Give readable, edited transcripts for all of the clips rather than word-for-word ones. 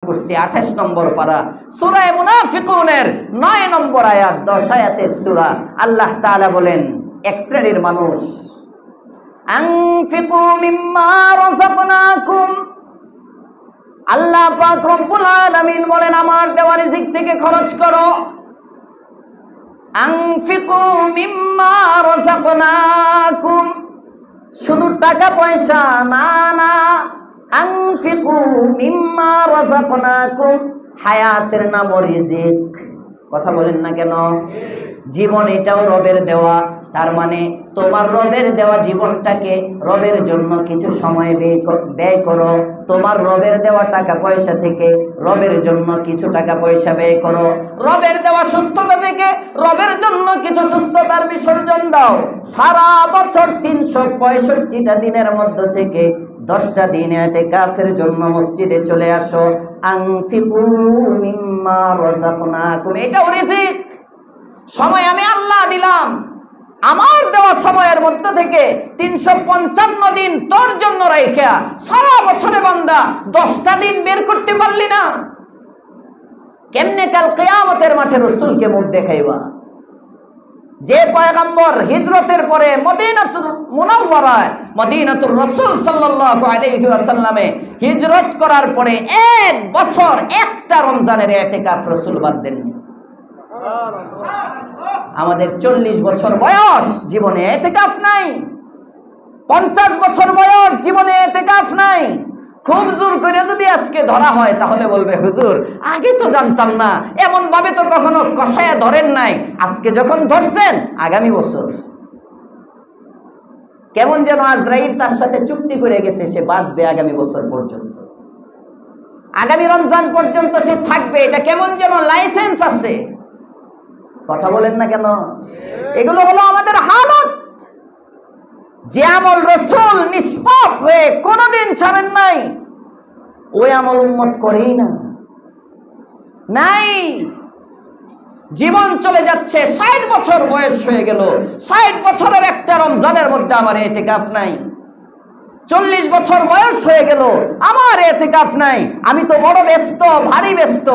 করছি 28 নম্বর পারা সূরা মুনাফিকুনের 9 নম্বর আয়াত 10 আয়াতের সূরা। আল্লাহ তাআলা বলেন এক শ্রেণীর মানুষ, আনফিকু মিম্মা রাযাকনাকুম, আল্লাহ পাক রব্বুল আলামিন বলেন আমার দেওয়া রিজিক থেকে খরচ করো। আনফিকু মিম্মা রাযাকনাকুম, শুধু টাকা পয়সা না, না, আনফিকু মিম্মা রাযাকনাকুম, হায়াতের নাম রিজিক। কথা বলেন না কেন? জীবন এটাও রবের দেওয়া, তার মানে তোমার রবের দেওয়া জীবনটাকে রবের জন্য কিছু সময় ব্যয় করো। তোমার রবের দেওয়া টাকা পয়সা থেকে রবের জন্য কিছু টাকা পয়সা ব্যয় করো। রবের দেওয়া সুস্থতা থেকে রবের জন্য কিছু সুস্থতার বিসর্জন দাও। সারা বছর 365টা দিনের মধ্য থেকে 10টা দিন ইতিকাফের জন্য মসজিদে চলে আসো। আনফিকু মিম্মা রাযাকনাকুম, এটাও রিজিক। সময় আমি আল্লাহ দিলাম, আমার দেওয়া সময়ের মধ্যে থেকে 355 দিন তোর জন্য রাইখা সারা বছরে বান্দা 10টা দিন বের করতে পারলি না, কেমনে কাল কিয়ামতের মাঠে রাসূলকে মুখ দেখাইবা? যে পয়গম্বর হিজরতের পরে মদিনাতুল মুনাওয়ারায় মদিনাতুর রাসূল সাল্লাল্লাহু আলাইহি ওয়াসাল্লামে হিজরত করার পরে 1 বছর একটা রমজানের ইতিকাফ রাসূল বাদ দেননি। আমাদের 40 বছর বয়স, জীবনে ইতিকাফ নাই। 50 বছর বয়স, জীবনে ইতিকাফ নাই। খুব জোর করে যদি আজকে ধরা হয় তাহলে বলবে হুজুর আগে তো জানতাম না, এমন ভাবে তো কখনো কষায়া ধরেন নাই, আজকে যখন ধরছেন আগামী বছর। কেমন যেন আজরাইল তার সাথে চুক্তি করে গেছে, সে বাঁচবে আগামী বছর পর্যন্ত, আগামী রমজান পর্যন্ত সে থাকবে, এটা কেমন যেন লাইসেন্স আছে। কথা বলেন না কেন? এগুলো হলো আমাদের হালত। যে আমল রাসূল নিষ্পাপ হয়ে কোনোদিন ছাড়েন নাই, ওই আমল উম্মত করেই না। নাই, জীবন চলে যাচ্ছে, 60 বছর বয়স হয়ে গেল, 60 বছরের একটা রমজানের মধ্যে আমার ইতিকাফ নাই। 40 বছর বয়স হয়ে গেল, আমার ইতিকাফ নাই। আমি তো বড় ব্যস্ত, ভারী ব্যস্ত।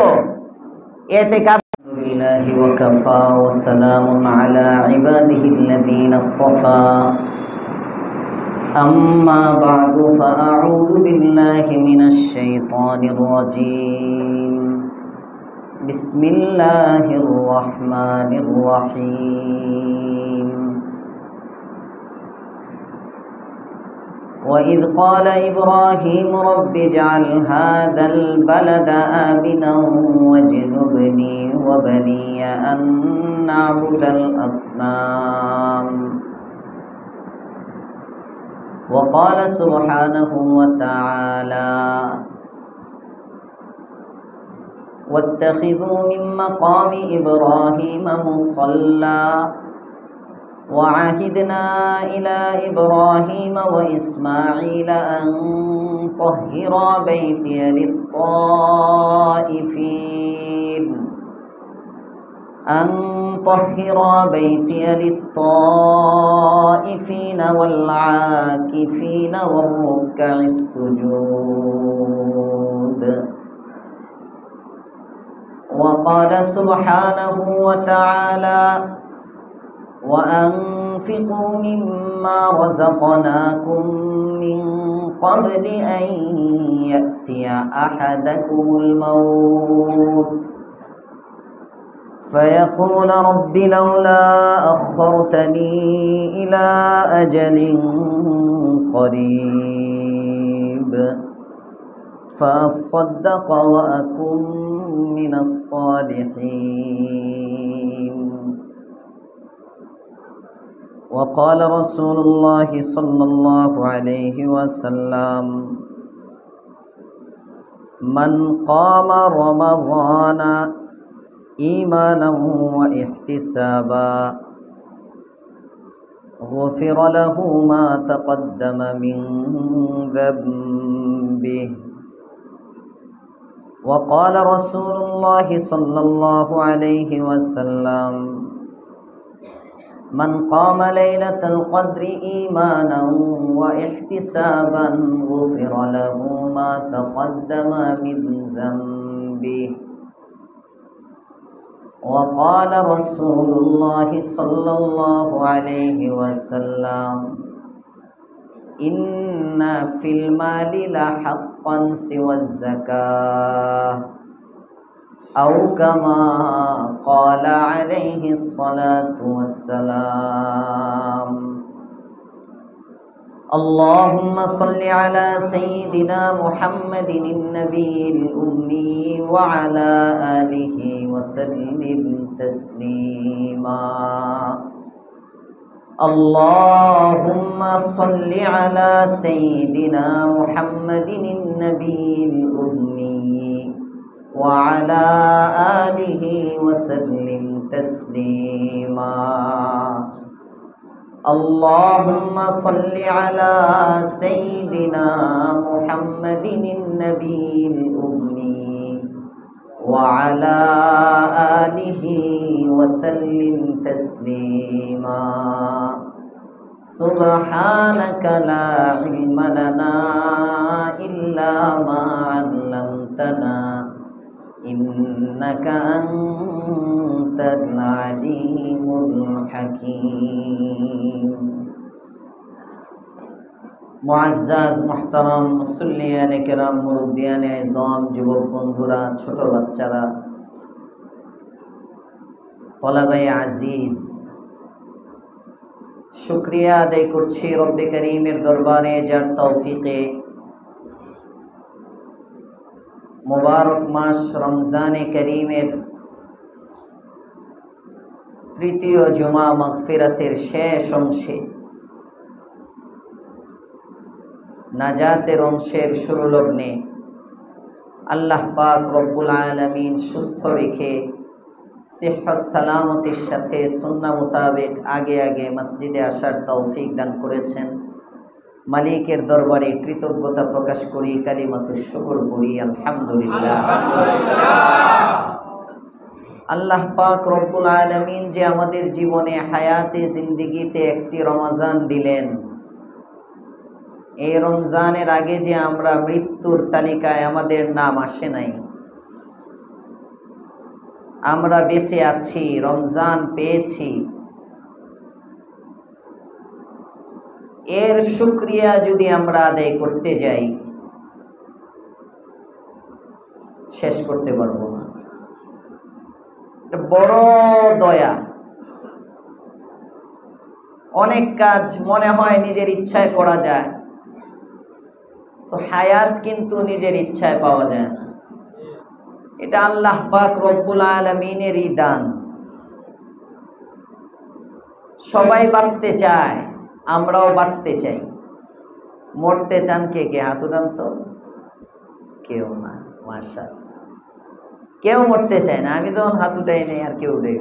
ইতিকাফ বিল্লাহি ওয়া কাফা ওয়া সালামুন আলা ইবাদিহিল্লাযীনা ইসতাফা। أما بعد فأعوذ بالله من الشيطان الرجيم. بسم الله الرحمن الرحيم. وإذ قال إبراهيم رب اجعل هذا البلد آمنا واجنبني وبني أن نعبد الأصنام. وقال سبحانه وتعالى واتخذوا من مقام إبراهيم مصلى وعهدنا إلى إبراهيم وإسماعيل أن طهرا بيتي للطائفين والعاكفين والركع السجود. وقال سبحانه وتعالى وأنفقوا مما رزقناكم من قبل أن يأتي أحدكم الموت فيقول رب لولا أخرتني إلى أجل قريب فأصدق وأكن من الصالحين. وقال رسول الله صلى الله عليه وسلم من قام رمضان إيمانا واحتسابا غفر له ما تقدم من ذنبه. وقال رسول الله صلى الله عليه وسلم من قام ليلة القدر إيمانا واحتسابا غفر له ما تقدم من ذنبه. به وقال رسول الله صلى الله عليه وسلم إن في المال لحقا سوى الزكاة أو كما قال عليه الصلاة والسلام اللهم صل على سيدنا محمد النبي الأمي وعلى آله وسلم تسليما اللهم صل على سيدنا محمد النبي الأمي وعلى آله وسلم تسليما اللهم صل على سيدنا محمد النبي الأمي وعلى آله وسلم تسليما سبحانك لا علم لنا إلا ما علمتنا إنك أنت العليم الحكيم মুআজ্জাজ মুহতারাম মুসল্লিয়ানে কেরাম মুরব্বিয়ানে ইজম যুবক বন্ধুরা ছোট বাচ্চারা তলাবায়ে আজিজ শুকরিয়া আদায় করছি রব্বে করিমের দরবারে যার তৌফিকে মুবারক মাস রমজানে করিমের তৃতীয় জুমা মাগফিরাতের শেষ অংশে নাজাতের অংশের শুরু লগ্নে আল্লাহ পাক রব্বুল আলামিন সুস্থ রেখে সিহত সালামতির সাথে সুন্নাহ মোতাবেক আগে আগে মসজিদে আসার তৌফিক দান করেছেন। মালিকের দরবারে কৃতজ্ঞতা প্রকাশ করি, কালিমাতুশ শুকর করি আলহামদুলিল্লাহ। আল্লাহ পাক রব্বুল আলামিন যে আমাদের জীবনে হায়াতে জিন্দেগিতে একটি রমজান দিলেন, এই রমজানের আগে যে আমরা মৃত্যুর তালিকায় আমাদের নাম আসে নাই, আমরা বেঁচে আছি, রমজান পেয়েছি, এর শুকরিয়া যদি আমরা আদায় করতে যাই শেষ করতে পারবো না। বড় দয়া। অনেক কাজ মনে হয় নিজের ইচ্ছায় করা যায়, তো হায়াত কিন্তু নিজের ইচ্ছায় পাওয়া যায় না। এটা আল্লাহ পাক রব্বুল আলামিনেরই দান। সবাই বাঁচতে চায়, আমরাও বাঁচতে চাই। মরতে চান কে কে? হাত উঠান তো। কেউ না, মাশাআল্লাহ, কেউ মরতে চায় না। আমি যখন হাত উঠাই নেই আর কেউ উঠে।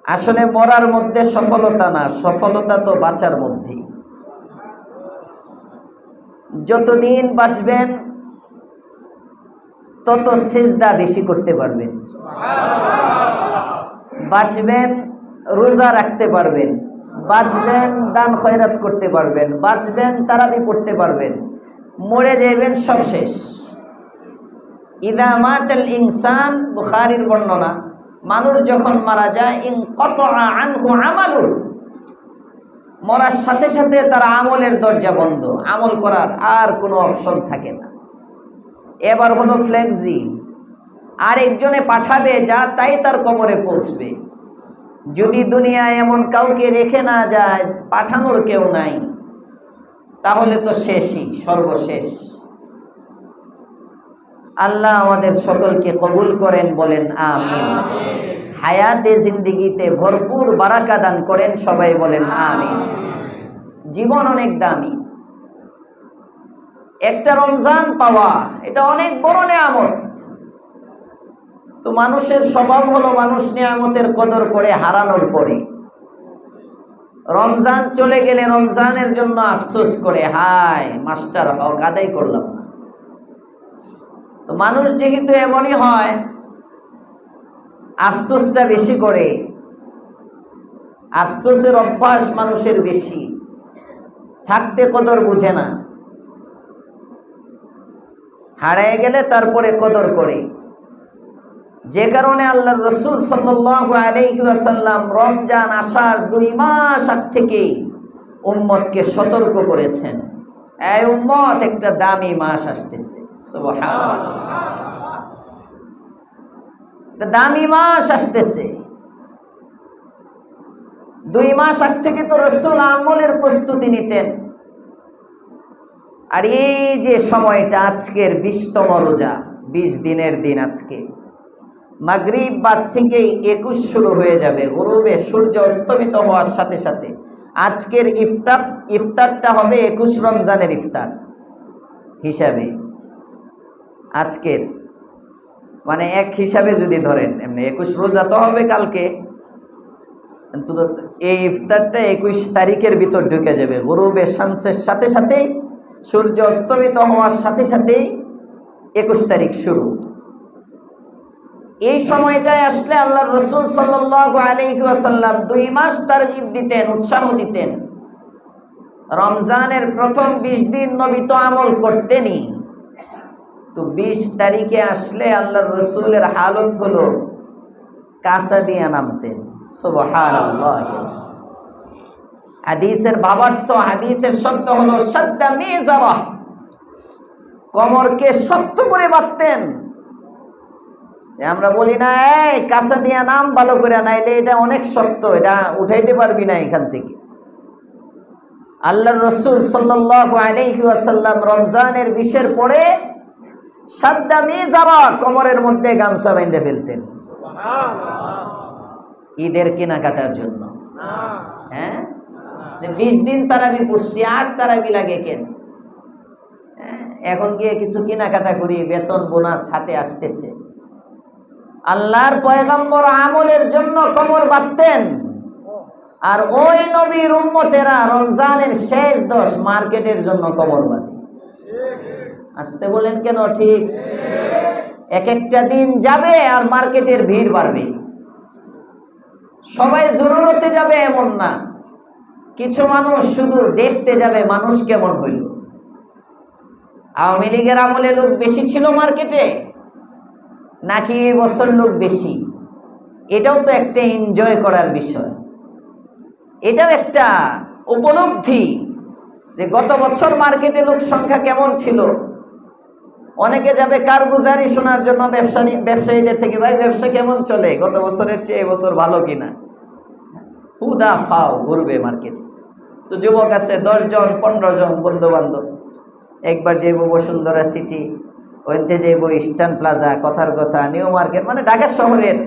আসলে মরার মধ্যে সফলতা না, সফলতা তো বাঁচার মধ্যেই। যতদিন বাঁচবেন তত সিজদা বেশি করতে পারবেন, বাঁচবেন রোজা রাখতে পারবেন, বাঁচবেন দান খয়রাত করতে পারবেন, বাঁচবেন তারাবি পড়তে পারবেন। মরে যাইবেন সব শেষ। ইদা মাতাল ইনসান, বুখারীর বর্ণনা, মানুষ যখন মারা যায় ইনকাতা আনহু আমালু, মরার সাথে সাথে তার আমলের দরজা বন্ধ, আমল করার আর কোনো অপশন থাকে না। এবার হলো ফ্লেক্সি, আরেকজনে পাঠাবে যা তাই তার কবরে পৌঁছবে। যদি দুনিয়ায় এমন কাউকে রেখে না যায়, পাঠানোর কেউ নাই, তাহলে তো শেষই, সর্বশেষ। আল্লাহ আমাদের সকলকে কবুল করেন, বলেন আমিন। হায়াতে জিন্দেগিতে ভরপুর বারাকা দান করেন, সবাই বলেন আমিন। জীবন অনেক দামি। একটা রমজান পাওয়া এটা অনেক বড় নেয়ামত। তো মানুষের স্বভাব হলো মানুষ নেয়ামতের কদর করে হারানোর পরে। রমজান চলে গেলে রমজানের জন্য আফসোস করে, হায় মাস্টার হক আদায় করলাম না। তো মানুষ যেহেতু এমনই হয়, আফসোসটা বেশি করে। আফসোসের অভ্যাস মানুষের বেশি, থাকতে কদর বুঝে না। হারিয়ে গেলে তারপরে কদর করে। যে কারণে আল্লাহর রাসূল সাল্লাল্লাহু আলাইহি ওয়াসাল্লাম রমজান আসার 2 মাস আগ থেকে উম্মতকে সতর্ক করেছেন, এই উম্মত একটা দামি মাস আসতেছে। সুবহানাল্লাহ, একটা দামি মাস আসতেছে। 2 মাস আগ থেকে তো রাসূল আমলের প্রস্তুতি নিতেন। আর এই যে সময়টা, আজকের 20তম রোজা, 20 দিনের দিন আজকে, মাগরিব বাদ থেকেই 21 শুরু হয়ে যাবে। গরুবে সূর্য অস্তমিত হওয়ার সাথে সাথে আজকের ইফতারটা হবে 21 রমজানের ইফতার হিসাবে। আজকের মানে এক হিসাবে যদি ধরেন, এমনি 21 রোজা তো হবে কালকে, কিন্তু এই ইফতারটা 21 তারিখের ভিতর ঢুকে যাবে। গরুবে শামসের সাথে সাথেই, সূর্য অস্তমিত হওয়ার সাথে সাথেই 21 তারিখ শুরু। এই সময়টায় আসলে আল্লাহর রাসূল সাল্লাল্লাহু আলাইহি ওয়াসাল্লাম 2 মাস তারগিব দিতেন, উৎসাহ দিতেন। রমজানের প্রথম 20 দিন নবী তো আমল করতেনই, তো 20 তারিখে আসলে আল্লাহর রাসূলের হালত হলো কাঁচা দিয়ে নামতেন। সুবহানাল্লাহ। হাদিসের ভাবার্থ, হাদিসের শব্দ হলো শাদ্দা মিজারা, কোমরকে শক্ত করে বাঁধতেন। আমরা বলি না, এই কাঁচা দিয়া নাম ভালো করে, নাইলে এটা অনেক শক্ত, এটা উঠাইতে পারবি না এখান থেকে। আল্লাহর রাসূল সাল্লাল্লাহু আলাইহি ওয়াসাল্লাম রমজানের 20-এর পরে শাদ্দা মিজারা, কোমরের মধ্যে গামছা বেঁধে ফেলতেন ঈদের কেনাকাটার জন্য। হ্যাঁ, 20 দিন তারাবি পড়ছি, আর তারাবি লাগে কেন? এখন গিয়ে কিছু কেনাকাটা করি, বেতন বোনাস হাতে আসতেছে। আল্লাহর পয়গম্বর আমলের জন্য কোমর বাঁধতেন, আর ওই নবীর উম্মতেরা রমজানের শেষ 10 মার্কেটের জন্য কোমর বাঁধে। আসতে বলেন কেন? ঠিক। এক একটা দিন যাবে আর মার্কেটের ভিড় বাড়বে। সবাই জরুরতে যাবে এমন না, কিছু মানুষ শুধু দেখতে যাবে মানুষ কেমন হইল। আওয়ামী লীগের আমলে লোক বেশি ছিল মার্কেটে, নাকি এবছর লোক বেশি? এটাও তো একটা এনজয় করার বিষয়, এটাও একটা উপলব্ধি যে গত বছর মার্কেটে লোক সংখ্যা কেমন ছিল। অনেকে যাবে কারগুজারি শোনার জন্য ব্যবসায়ীদের থেকে, ভাই ব্যবসা কেমন চলে, গত বছরের চেয়ে এবছর ভালো কিনা। হুদা ফাও ঘুরবে মার্কেটে। তো যুবক আছে 10 জন 15 জন বন্ধু বান্ধব, একবার যাইব বসুন্ধরা সিটি, ওইতে যাইব ইস্টার্ন প্লাজা, কথার কথা নিউ মার্কেট, মানে ঢাকা শহরের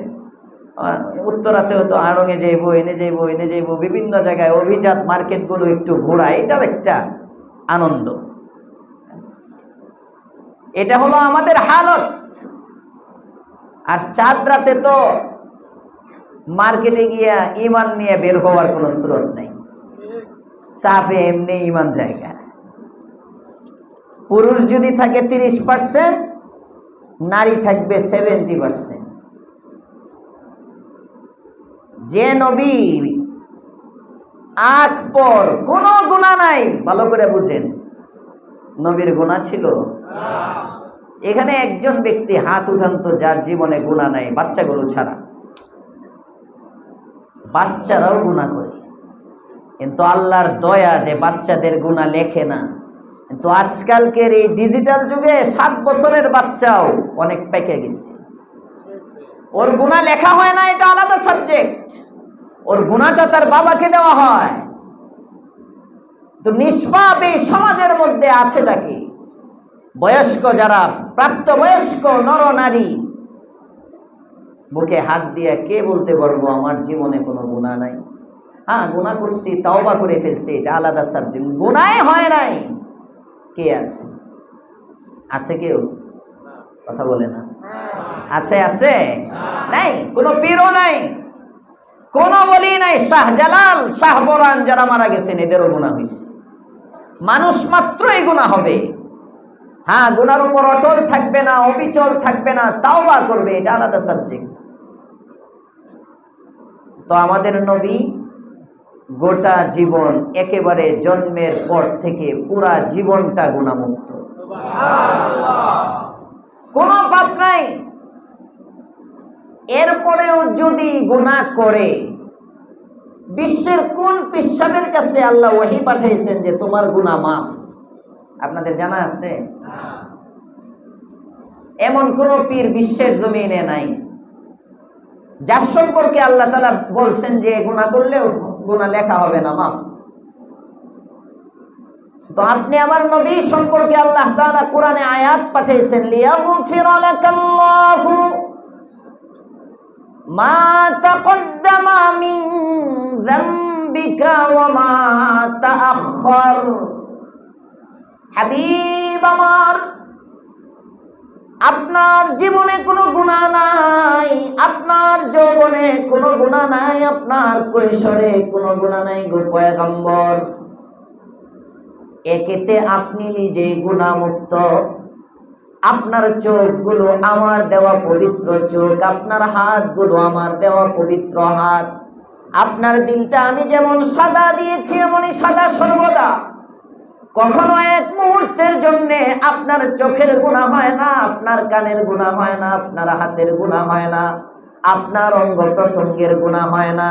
উত্তরাতেও তো আড়ঙে যাইব, এনে যাইব, এনে যাইব, বিভিন্ন জায়গায় অভিজাত মার্কেটগুলো একটু ঘোরা, এটাও একটা আনন্দ। এটা হলো আমাদের হালত। আর চাঁদ রাতে তো মার্কেটে গিয়া ইমান নিয়ে বের হওয়ার কোনো স্রোত নাই, চাপে এমনি ইমান জায়গা। পুরুষ যদি থাকে 30%, নারী থাকবে 70%। যে নবী আগ পর কোনো গুনাহ নাই, ভালো করে বুঝেন, নবীর গুনাহ ছিল? এখানে একজন ব্যক্তি হাত উঠান তো যার জীবনে গুনাহ নাই, বাচ্চাগুলো ছাড়া। বাচ্চারাও গুনাহ করে, কিন্তু আল্লাহর দয়া যে বাচ্চাদের গুনাহ লেখে না। কিন্তু আজকালকের এই ডিজিটাল যুগে 7 বছরের বাচ্চাও অনেক পেকে গেছে, ওর গুনাহ লেখা হয় না, এটা আলাদা সাবজেক্ট। ওর গুনাহটা তার বাবাকে দেওয়া হয়। তো নিষ্পাপ এই সমাজের মধ্যে আছেটা কি? বয়স্ক যারা, প্রাপ্তবয়স্ক নর নারী, বুকে হাত দিয়ে কে বলতে পারবো আমার জীবনে কোনো গুনাহ নাই? হ্যাঁ, গুনাহ করছি, তাওবা করে ফেলছি, এটা আলাদা সাবজেক্ট। গুনাহ হয় নাই, কে আছে? আছে কেউ? কথা বলে না। আছে? আছে? নাই। কোনো পীরও নাই, কোনো বলি নাই। শাহজালাল, শাহপরান যারা মারা গেছেন, এদেরও গুনাহ হয়েছে। মানুষ মাত্রই গুনাহ হবে। হ্যাঁ, গুনার উপর অটল থাকবে না, অবিচল থাকবে না, তাওবা করবে, এটা আলাদা সাবজেক্ট। তো আমাদের নবী গোটা জীবন, একেবারে জন্মের পর থেকে পুরা জীবনটা গুনাহমুক্ত। সুবহানাল্লাহ। এরপরেও যদি গুনাহ করে, বিশ্বের কোন পিশাবের কাছে আল্লাহ ওহী পাঠিয়েছেন যে তোমার গুনাহ মাফ? আপনাদের জানা আছে? এমন কোন পীর বিশ্বের জমিনে নাই যার সম্পর্কে আল্লাহ তাআলা বলছেন যে গুনাহ করলেও গুনাহ লেখা হবে না, মাফ। তো আপনি আমার নবী সম্পর্কে আল্লাহ তাআলা কোরআনে আয়াত পাঠিয়েছেন, লিয়াগফিরা লাকাল্লাহু মা তাকদ্দামা মিন যামবিকা ওয়া মা তাআখার। হাবিব আমার, আপনার জীবনে কোনো গুনাহ নাই, আপনার যৌবনে কোনো গুনাহ নাই, আপনার কৈশোরে কোনো গুনাহ নাই গো পয়গম্বর। একেতে আপনি নিজে গুনাহমুক্ত। আপনার চোখগুলো আমার দেওয়া পবিত্র চোখ, আপনার হাতগুলো আমার দেওয়া পবিত্র হাত, আপনার দিলটা আমি যেমন সাদা দিয়েছি এমনই সাদা সর্বদা। কখনো এক মুহূর্তের জন্য আপনার চোখের গুনাহ হয় না, আপনার কানের গুনাহ হয় না, আপনার হাতের গুনাহ হয় না, আপনার অঙ্গ প্রত্যঙ্গের গুনাহ হয় না,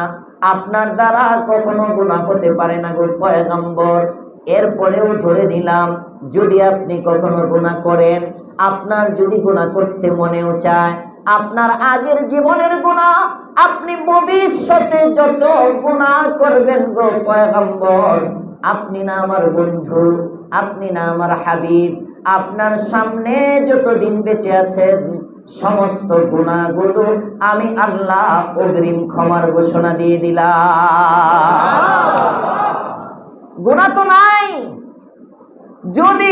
আপনার দ্বারা কখনো গুনাহ হতে পারে না গো পয়গম্বর। এরপরেও ধরে নিলাম যদি আপনি কখনো গুনাহ করেন, আপনার যদি গুনাহ করতে মনেও চায়, আপনার আগের জীবনের গুনাহ আপনি ভবিষ্যতে যত গুনাহ করবেন গো পয়গম্বর, আপনি না আমার বন্ধু, আপনি না আমার হাবিব, আপনার সামনে যতদিন বেঁচে আছেন সমস্ত গুনাহগুলো আমি আল্লাহ অগ্রিম ক্ষমার ঘোষণা দিয়ে দিলাম। গুনাহ তো নাই। যদি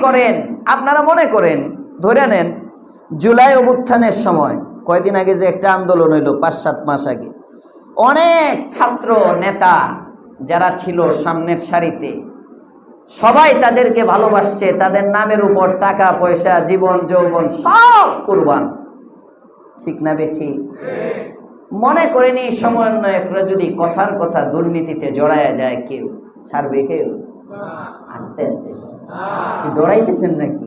করেন আপনারা মনে করেন, ধরে নেন জুলাই অভ্যুত্থানের সময় কয়েকদিন আগে যে একটা আন্দোলন হইল ৫-৭ মাস আগে, অনেক ছাত্র নেতা যারা ছিল সামনের সারিতে সবাই তাদেরকে ভালোবাসছে, তাদের নামের উপর টাকা পয়সা জীবন যৌবন সব কুরবান, ঠিক না বেঠিক? মনে করেনি সমন্বয়করা যদি কথার কথা দুর্নীতিতে জড়ায়া যায় কেউ ছাড়বে? কেউ? আস্তে আস্তে ডরাইতেছেন নাকি?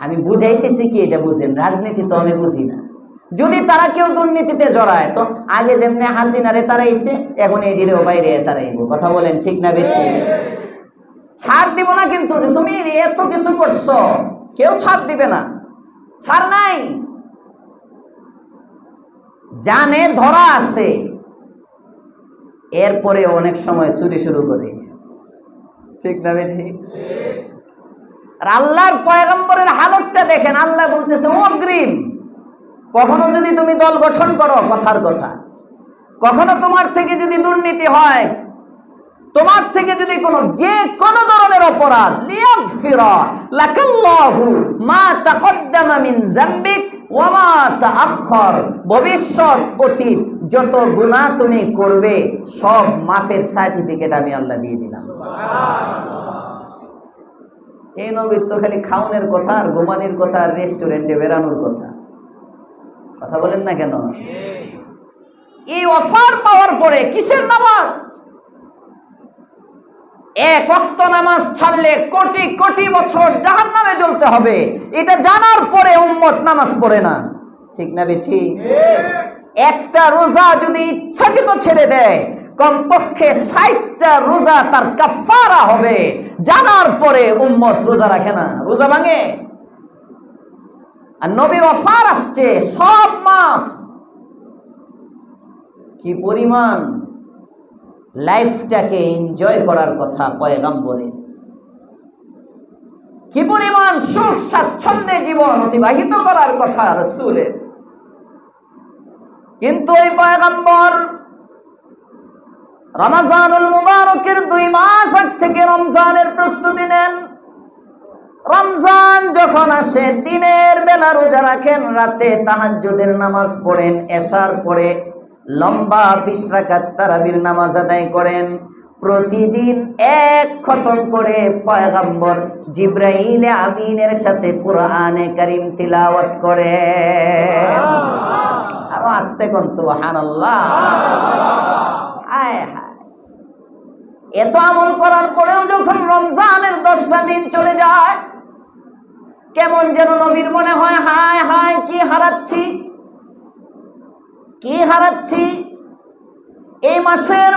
আমি বুঝাইতেছি কি এটা বুঝেন, রাজনীতি তো আমি বুঝি না। যদি তারা কেউ দুর্নীতিতে জড়ায় তো আগে যেমনি হাসিনারে তারাইছে এখন এই দিনেও বাইরে তারাইব, কথা বলেন ঠিক না বেঠিক? ছাড় দিব না কিন্তু, যে তুমি এত কিছু করছো, কেউ ছাড় দিবে না, ছাড় নাই। জানে ধরা আছে, এরপরে অনেক সময় চুরি শুরু করে, ঠিক না বেঠিক? আর আল্লাহর পয়গম্বরের হালতটা দেখেন, আল্লাহ বলতেছে অগ্রিম। কখনো যদি তুমি দল গঠন করো কথার কথা, কখনো তোমার থেকে যদি দুর্নীতি হয়, তোমার থেকে যদি যে কোনো ধরনের অপরাধ, লিয়াগফিরা লাকাল্লাহু মা তাকদ্দামা মিন যামবিক ওয়া মা তাআখার, ভবিষ্যৎ অতীত যত গুনাহ তুমি করবে সব মাফের সার্টিফিকেট আমি আল্লাহ দিয়ে দিলাম। এই নবীর তো খালি খাওনের কথা আর ঘুমানির কথা আর রেস্টুরেন্টে বেরানোর কথা, কথা বলেন না কেন? এই অফার পাওয়ার পরে কিসের নামাজ? এক ওয়াক্ত নামাজ ছাড়লে কোটি কোটি বছর জাহান্নামে জ্বলতে হবে, এটা জানার পরে উম্মত নামাজ পড়ে না, ঠিক না বেঠিক? একটা রোজা যদি ইচ্ছাকৃত ছেড়ে দেয় কমপক্ষে ৬০টা রোজা তার কাফারা হবে, জানার পরে উম্মত রোজা রাখে না, রোজা ভাঙে। আর নবীর অফার আসছে সব মাফ। কি পরিমাণ লাইফটাকে এনজয় করার কথা পয়গম্বরের, কি পরিমাণ সুখ স্বাচ্ছন্দ্যে জীবন অতিবাহিত করার কথা রাসূলের। কিন্তু এই পয়গম্বর রমজানুল মুবারকের ২ মাস আগ থেকে রমজানের প্রস্তুতি নেন। রমজান যখন আসে দিনের বেলা রোজা রাখেন, রাতে তাহাজ্জুদের নামাজ পড়েন, এশার পরে লম্বা ২০ রাকাত তারাবির নামাজ আদায় করেন। প্রতিদিন ১ খতম করে পয়গম্বর জিবরাইল আমিনের সাথে কোরআনে কারীম তিলাওয়াত করেন। আরো আস্তে কোন সুবহানাল্লাহ। হায় হায়, এত আমল করার পরেও যখন রমজানের 10টা দিন চলে যায়, কেমন যেন নবীর মনে হয় হায় হায় কি হারাচ্ছি, কি হারাচ্ছি। এই মাসের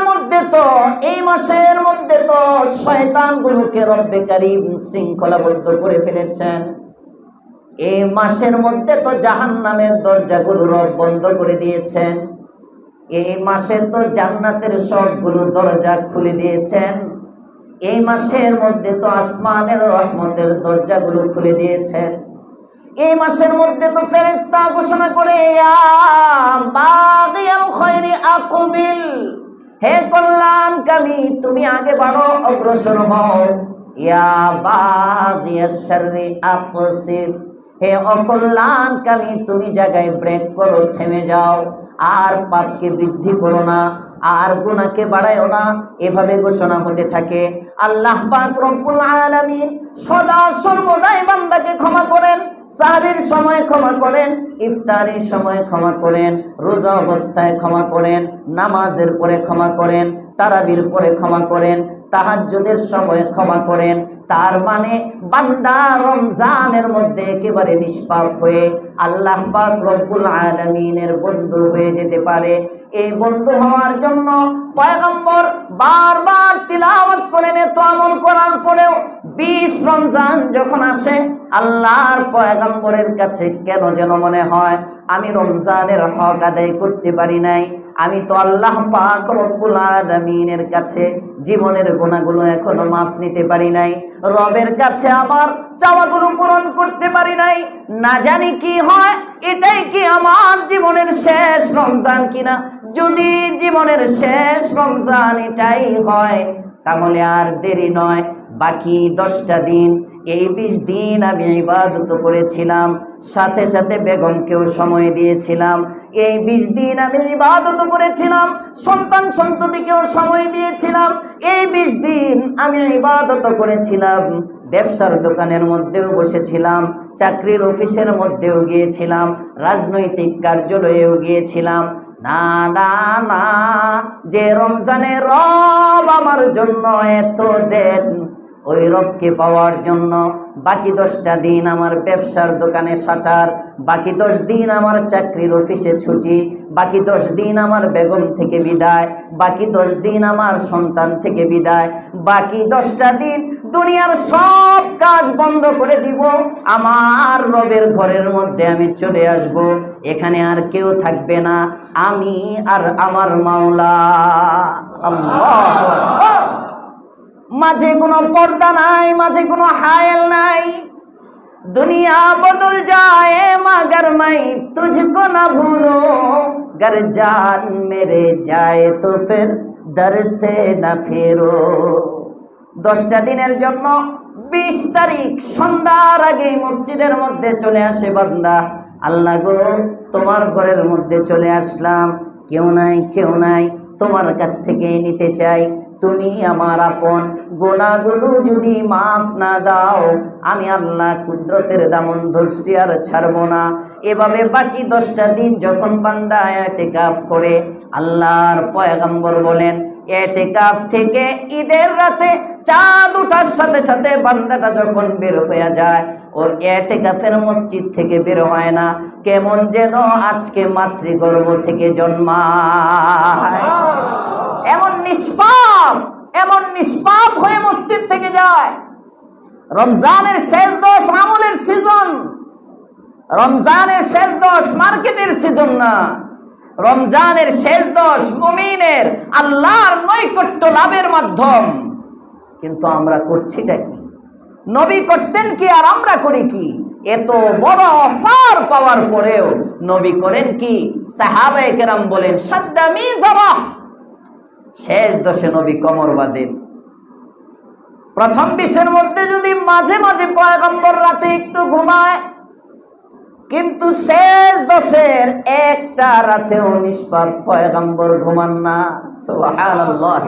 মধ্যে তো শয়তানগুলোকে রব্বে কারীম শৃঙ্খলাবদ্ধ করে ফেলেছেন। এই মাসের মধ্যে তো জাহান্নামের দরজাগুলো রব বন্ধ করে দিয়েছেন। এই মাসে তো জান্নাতের সবগুলো দরজা খুলে দিয়েছেন। এই মাসের মধ্যে তো আসমানের রহমতের দরজাগুলো খুলে দিয়েছেন। এই মাসের মধ্যে তো ফেরেশতা ঘোষণা করে ইয়া বাগিয়াল খায়রি আকবিল, হে কল্যাণকামী তুমি আগে বাড়ো, অগ্রসর হও। ইয়া বাগিয়াশ শাররি আকসির, হে অকল্যাণকামী তুমি জায়গায় ব্রেক করো, থেমে যাও, আর পাপকে বৃদ্ধি করো না, আর গুনাহকে বাড়ায়ও না। এভাবে ঘোষণা হতে থাকে। আল্লাহ পাক রব্বুল আলামিন সদা সর্বদাই বান্দাকে ক্ষমা করেন। সাহরির সময় ক্ষমা করেন, ইফতারির সময় ক্ষমা করেন, রোজা অবস্থায় ক্ষমা করেন, নামাজের পরে ক্ষমা করেন, তারাবির পরে ক্ষমা করেন, তাহাজ্জুদের সময় ক্ষমা করেন। তার মানে বান্দা রমজানের মধ্যে একেবারে নিষ্পাপ হয়ে আল্লাহ পাক রব্বুল আলামিনের বন্ধু হয়ে যেতে পারে। এই বন্ধু হওয়ার জন্য পয়গম্বর বারবার তিলাওয়াত করেন। এত আমল করার পরেও 20 রমজান যখন আসে আল্লাহর পয়গম্বরের কাছে কেন যেন মনে হয় আমি রমজানের হক আদায় করতে পারি নাই। আমি তো আল্লাহ পাক রব্বুল আলামিনের কাছে জীবনের গুনাহগুলো এখনো মাফ নিতে পারি নাই, রবের কাছে আমার চাওয়াগুলো পূরণ করতে পারি নাই। না জানি কি হয়, এটাই কি আমার জীবনের শেষ রমজান কিনা। যদি জীবনের শেষ রমজান এটাই হয় তাহলে আর দেরি নয়, বাকি 10টা দিন, এই 20 দিন আমি ইবাদত করেছিলাম, সাথে সাথে বেগমকেও সময় দিয়েছিলাম। এই 20 দিন আমি ইবাদত করেছিলাম, সন্তান সন্ততিকেও সময় দিয়েছিলাম। এই 20 দিন আমি ইবাদত করেছিলাম, ব্যবসার দোকানের মধ্যেও বসেছিলাম, চাকরির অফিসের মধ্যেও গিয়েছিলাম, রাজনৈতিক কার্যালয়েও গিয়েছিলাম। না না না, যে রমজানে রব আমার জন্য এত দেন, ওই রবকে পাওয়ার জন্য বাকি 10টা দিন আমার ব্যবসার দোকানে শাটার, বাকি 10 দিন আমার চাকরির অফিসে ছুটি, বাকি 10 দিন আমার বেগম থেকে বিদায়, বাকি 10 দিন আমার সন্তান থেকে বিদায়, বাকি 10টা দিন দুনিয়ার সব কাজ বন্ধ করে দিব, আমার রবের ঘরের মধ্যে আমি চলে আসব। এখানে আর কেউ থাকবে না, আমি আর আমার মাওলা। আল্লাহু আকবার। মাঝে কোনো পর্দা নাই, মাঝে কোনো হায়াল নাই। दुनिया बदल जाए मगर मैं तुझको न भूलूं, गर जान मेरे जाए तो फिर दर से न फिरो। 10টা দিনের জন্য 20 তারিখ সন্ধ্যার আগে মসজিদের মধ্যে চলে আসে বান্দা, আল্লাহ গো তোমার ঘরের মধ্যে চলে আসলাম, কেউ নাই তোমার কাছ থেকে নিতে চাই, তুমি আমার আপন, গুনাহগুলো যদি মাফ না দাও আমি আল্লাহ কুদরতের দামন ধরছি আর ছাড়বো না। এভাবে বাকি 10টা দিন যখন বান্দা ইতিকাফ করে, আল্লাহর পয়গম্বর বলেন ইতিকাফ থেকে ঈদের রাতে চাঁদ ওঠার সাথে সাথে বান্দাটা যখন বের হয়ে যায়, ও ইতিকাফের মসজিদ থেকে বের হয় না, কেমন যেন আজকে মাতৃগর্ভ থেকে জন্মায়। এমন নিষ্পাপ হয়ে মসজিদ থেকে যায়। রমজানের শেষ 10 আমলের সিজন, রমজানের শেষ 10 মার্কেটের সিজন না, রমজানের শেষ 10 মুমিনের আল্লাহর নৈকট্য লাভের মাধ্যম। কিন্তু আমরা করছিটা কি? নবী করতেন কি আর আমরা করি কি? এত বড় অফার পাওয়ার পরেও নবী করেন কি? সাহাবায়ে কেরাম বলেন সাদ্দামি যারা শেষ 10 নবী কমর বাঁধেন। প্রথম 20-এর মধ্যে যদি মাঝে মাঝে পয়গম্বর রাতে একটু ঘুমায়, কিন্তু শেষ 10-এর একটা রাতেও নিষ্পাপ পয়গম্বর ঘুমান না। সুবহানাল্লাহ।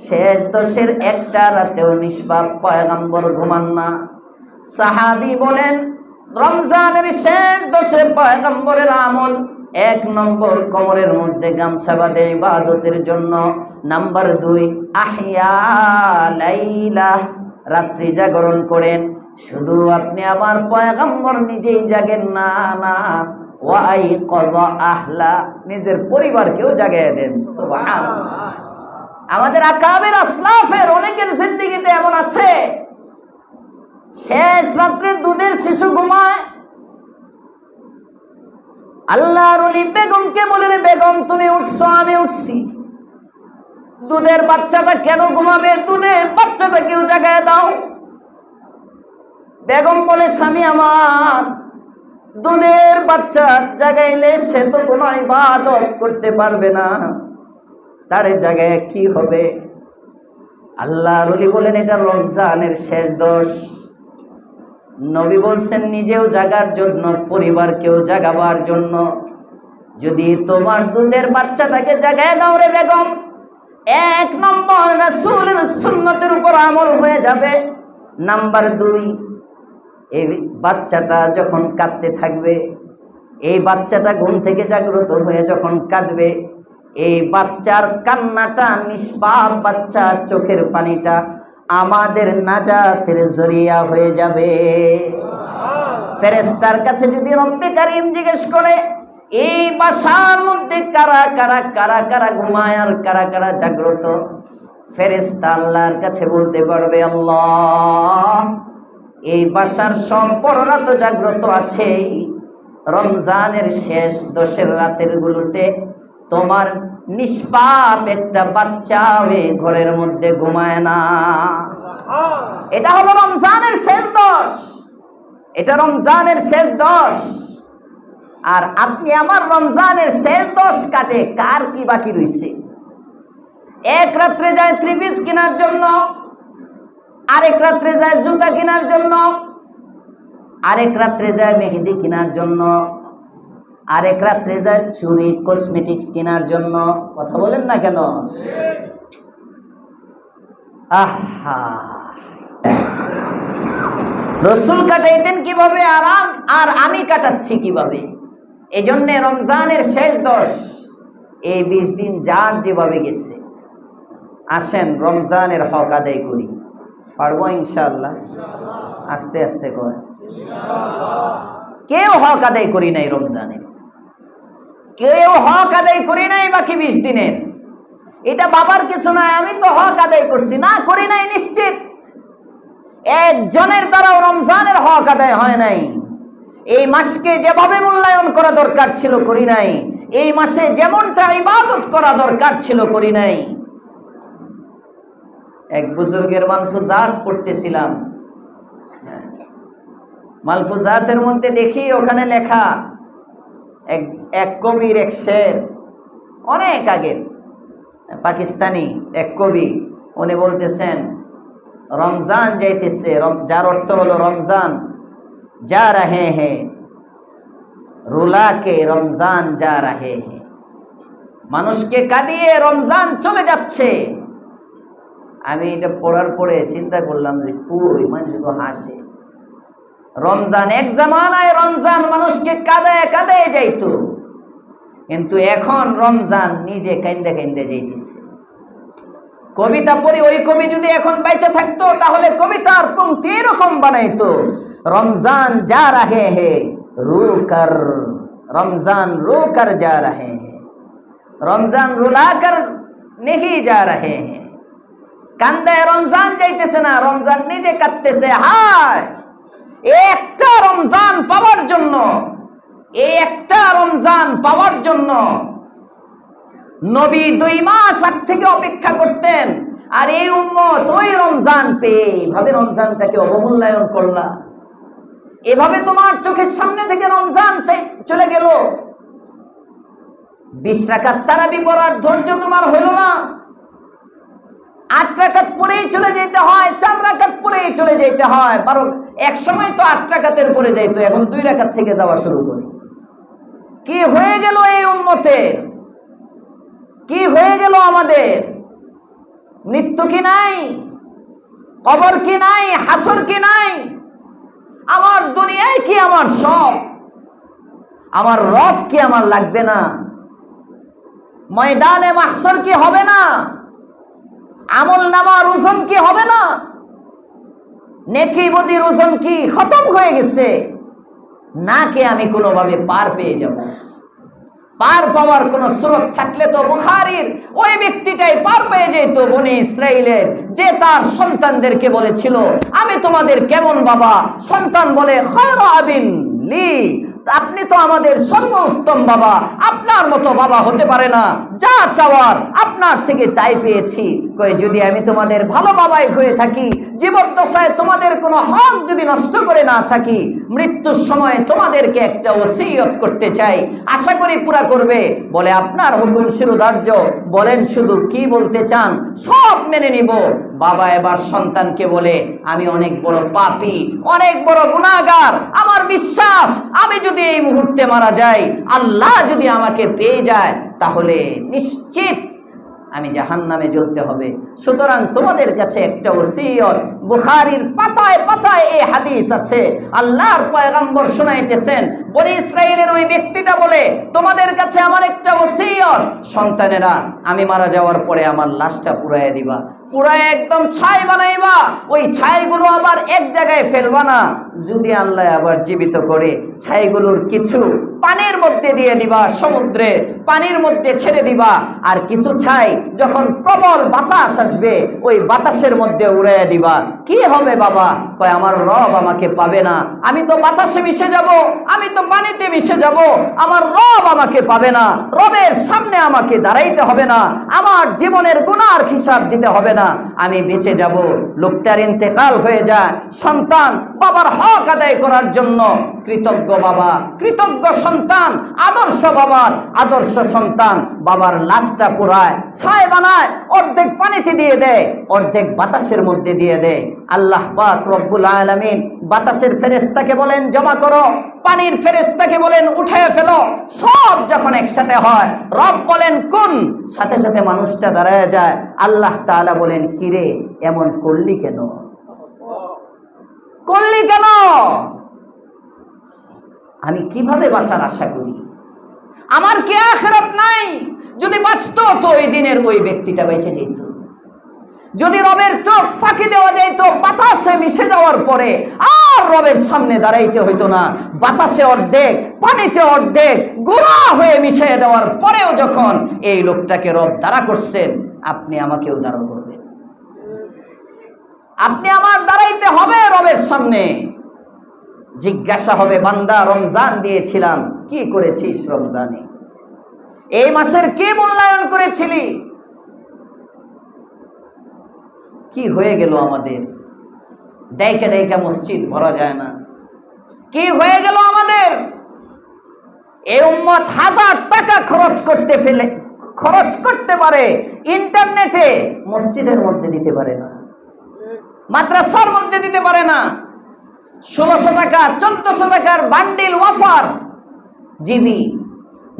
শেষ 10-এর একটা রাতেও নিষ্পাপ পয়গম্বর ঘুমান না। সাহাবী বলেন রমজানের শেষ 10-এ পয়গম্বরের আমল 1 নম্বর কোমরের মধ্যে গামছা বাঁধে ইবাদতের জন্য। নাম্বার 2 আহইয়া লাইলা, রাত্রি জাগরণ করেন। শুধু আপনি আমার পয়গম্বর নিজেই জাগেন না, না, ওয়াই কযা আহলা, নিজের পরিবারকেও জাগায় দেন। সুবহানাল্লাহ। আমাদের আকাবের আসলাফের অনেকের জিন্দেগিতে এমন আছে, শেষ রাত্রে দুধের শিশু ঘুমায়, আল্লাহর ওলি বেগমকে বলে, রে বেগম তুমি উঠছো, আমি উঠছি, দুধের বাচ্চাটা কেন ঘুমাবে, দুধের বাচ্চাটা কেউ জাগায় দাও। বেগম বলে, স্বামী আমার, দুধের বাচ্চা জাগাইলে সে তো কোনো ইবাদত করতে পারবে না, তারে জাগায় কি হবে। আল্লাহর ওলি বলেন, এটা রমজানের শেষ দোষ। নবী বলছেন নিজেও জাগার জন্য, পরিবারকেও জাগাবার জন্য। যদি তোমার দুধের বাচ্চাটাকে জাগায় দাও রে বেগম, 1 নম্বর রাসূলের সুন্নতের উপর আমল হয়ে যাবে। নাম্বার 2, এই বাচ্চাটা যখন কাঁদতে থাকবে, এই বাচ্চাটা ঘুম থেকে জাগ্রত হয়ে যখন কাঁদবে, এই বাচ্চার কান্নাটা, নিষ্পাপ বাচ্চার চোখের পানিটা আমাদের নাজাতের জরিয়া হয়ে যাবে। ফেরেশতার কাছে যদি রব্বে কারীম জিজ্ঞেস করে, এই বাসার মধ্যে কারা কারা কারা কারা ঘুমায় আর কারা কারা জাগ্রত, ফেরেশতা আল্লাহর কাছে বলতে পারবে, আল্লাহ, এই বাসার সম্পূর্ণরা তো জাগ্রত আছে, রমজানের শেষ 10 রাতের গুলোতে তোমার নিষ্পাপ একটা বাচ্চা ওই ঘরের মধ্যে ঘুমায় না। এটা হলো রমজানের শেষ 10, এটা রমজানের শেষ 10। আর আপনি আমার রমজানের শেষ 10 কাটে, কার কি বাকি রইছে? এক রাত্রে যায় ত্রিপিস কেনার জন্য, আরেক রাত্রে যায় জুতা কেনার জন্য, আরেক রাত্রে যায় মেহেদি কেনার জন্য, আরেক রাত্রে যায় চুরি কসমেটিক্স কেনার জন্য। কথা বলেন না কেন? আহা, রসুল কাটাইতেন কিভাবে, আরাম, আর আমি কাটাচ্ছি কিভাবে। এই জন্যে রমজানের শেষ 10, এই 20 দিন যার যেভাবে গেছে, আসেন রমজানের হক আদায় করি। পারবো ইনশাআল্লাহ? আস্তে আস্তে কয়। কেউ হক আদায় করি নাই রমজানের, কেউ হক আদায় করি নাই বাকি 20 দিনের। এটা বাবার কিছু নয়, আমি তো হক আদায় করছি, না করি নাই নিশ্চিত। একজনের দ্বারাও রমজানের হক আদায় হয় নাই। এই মাসকে যেভাবে মূল্যায়ন করা দরকার ছিল করি নাই, এই মাসে যেমনটা ইবাদত করা দরকার ছিল করি নাই। এক বুজুর্গের মালফুজাত পড়তেছিলাম, মালফুজাতের মধ্যে দেখি ওখানে লেখা এক কবির এক শের, অনেক আগের পাকিস্তানি এক কবি, উনি বলতেছেন রমজান যাইতেছে, যার অর্থ হলো রমজান যা রাহে হে, রুলা কে রমজান যা রাহে হে, মানুষকে কাঁদিয়ে রমজান চলে যাচ্ছে। আমি এটা পড়ার পরে চিন্তা করলাম যে কই, মানুষ তো হাসে। রমজান এক জামানায় রমজান মানুষকে কাঁদায় কাঁদায় যাইতো, কিন্তু এখন রমজান নিজে কান্দে কান্দে যাইতেছে। কবিতা পড়ি, ওই কবি যদি এখন বেঁচে থাকতো তাহলে কবিতার পংক্তি এরকম বানাইতো, রমজান যা রাহে হে রু কর, রমজান রু কর যা রাহে হে, রমজান রুলা কর নেহি যা রাহে হে। কান্দায় রমজান যাইতেছে না, রমজান নিজে কাঁদতেছে। হায়, একটা রমজান পাওয়ার জন্য, এই একটা রমজান পাওয়ার জন্য নবী 2 মাস আগ থেকে অপেক্ষা করতেন, আর এই উম্মত ওই রমজান পেয়ে এভাবে রমজানটাকে অবমূল্যায়ন করলা। এভাবে তোমার চোখের সামনে থেকে রমজান চলে গেল। 20 রাকাত তারাবি পড়ার ধৈর্য তোমার হইল না। 8 রাকাত পরেই চলে যেতে হয়, 4 রাকাত পরেই চলে যেতে হয়। এক সময় তো 8 রাকাতের পরে যাইতো, এখন 2 রাকাত থেকে যাওয়া শুরু করে। কি হয়ে গেল এই উম্মতের? কি হয়ে গেল আমাদের? মৃত্যু কি নাই? কবর কি নাই? হাসর কি নাই? আমার দুনিয়ায় কি আমার সব? আমার রব কি আমার লাগবে না? ময়দানে মাহশর কি হবে না? আমল নামার ওজন কি হবে না? নেকি বদির ওজন কি খতম হয়ে গেছে, নাকি আমি কোনোভাবে পার পেয়ে যাব? পার পাওয়ার কোন সুরত থাকলে তো বুখারীর ওই ব্যক্তিটাই পার পেয়ে যেত। বনি ইসরাইলের যে তার সন্তানদেরকে বলেছিল, আমি তোমাদের কেমন বাবা? সন্তান বলে, খায়রা আবিন লি, আপনি তো আমাদের সর্বোত্তম বাবা, আপনার মতো বাবা হতে পারে না, যা চাওয়ার আপনার থেকে তাই পেয়েছি। কই যদি আমি তোমাদের ভালো বাবাই হয়ে থাকি, জীবদ্দশায় তোমাদের কোনো হক যদি নষ্ট করে না থাকি, মৃত্যুর সময় তোমাদেরকে একটা ওসিয়ত করতে চাই, আশা করি পুরা করবে। বলে, আপনার হুকুম শিরোধার্য, বলেন শুধু কি বলতে চান, সব মেনে নিব। বাবা এবার সন্তানকে বলে, আমি অনেক বড় পাপী, অনেক বড় গুনাহগার, আমার বিশ্বাস আমি যদি এই মুহূর্তে মারা যাই, আল্লাহ যদি আমাকে পেয়ে যায়, তাহলে নিশ্চিত আমি জাহান্নামে জ্বলতে হবে। সুতরাং তোমাদের কাছে একটা ওসিয়ত, বুখারীর পাতায় পাতায় এই হাদিস আছে, আল্লাহর পয়গম্বর শোনাইতেছেন। বনি ইসরাইলের ওই ব্যক্তিটা বলে, তোমাদের কাছে আমার একটা ওসিয়ত, সন্তানেরা আমি মারা যাওয়ার পরে আমার লাশটা পুড়াইয়া দিবা, পুরায় একদম ছাই বানাইবা, ওই ছাইগুলো আবার এক জায়গায় ফেলবা না, যদি আল্লাহ আবার জীবিত করে ছাইগুলোর কিছু পানির মধ্যে দিয়ে দিবা, সমুদ্রে পানির মধ্যে ছেড়ে দিবা, আর কিছু ছাই যখন প্রবল বাতাস আসবে ওই বাতাসের মধ্যে উড়াইয়া দিবা। কি হবে বাবা? কয়, আমার রব আমাকে পাবে না, আমি তো বাতাসে মিশে যাব, আমি তো পানিতে মিশে যাব, আমার রব আমাকে পাবে না, রবের সামনে আমাকে দাঁড়াইতে হবে না, আমার জীবনের গুনার হিসাব দিতে হবে না, আমি বেঁচে যাব। লোকটার ইন্তেকাল হয়ে যায়, সন্তান বাবার হক আদায় করার জন্য কৃতজ্ঞ বাবা, কৃতজ্ঞ সন্তান, আদর্শ বাবার আদর্শ সন্তান বাবার লাশটা পুরায়, ছাই বানায়, অর্ধেক পানিতে দিয়ে দেয়, অর্ধেক বাতাসের মধ্যে দিয়ে দেয়। আল্লাহ পাক রব্বুল আলামিন বাতাসের ফেরেশতাকে বলেন, জমা করো, পানির ফেরেশতাকে বলেন, উঠায় ফেলো। সব যখন একসাথে হয়, রব বলেন কোন, সাথে সাথে মানুষটা দাঁড়ায় যায়। আল্লাহ তাআলা বলেন, কিরে এমন করলি কেন? করলি কেন? আমি কিভাবে বাঁচার আশা করি? আমার কি আখিরাত নাই? যদি বাঁচতো তো ওই দিনের ওই ব্যক্তিটা বেঁচে যেত। যদি রবের চোখ ফাঁকি দেওয়া যেত, বাতাসে মিশে যাওয়ার পরে আর রবের সামনে দাঁড়াইতে হইতো না, বাতাসে অর্ধেক, পানিতে অর্ধেক, গুনাহ হয়ে মিশে দেওয়ার পরেও যখন এই লোকটাকে রব দাঁড়া করছেন, আপনি আমাকেও দাঁড়া করবেন, আপনি আমার দাঁড়াইতে হবে রবের সামনে। জিজ্ঞাসা হবে, বান্দা রমজান দিয়েছিলাম, কি করেছিস রমজানে? এই মাসের কি মূল্যায়ন করেছিলি? কি হয়ে গেল আমাদের? ডাইকা ডাইকা মসজিদ ভরা যায় না। কি হয়ে গেল আমাদের? এই উম্মত 1000 টাকা খরচ করতে পারে ইন্টারনেটে, মসজিদের মধ্যে দিতে পারে না, মাদ্রাসার মধ্যে দিতে পারে না। 1600 টাকা 1400 টাকার বান্ডিল ওয়াফার জিবি,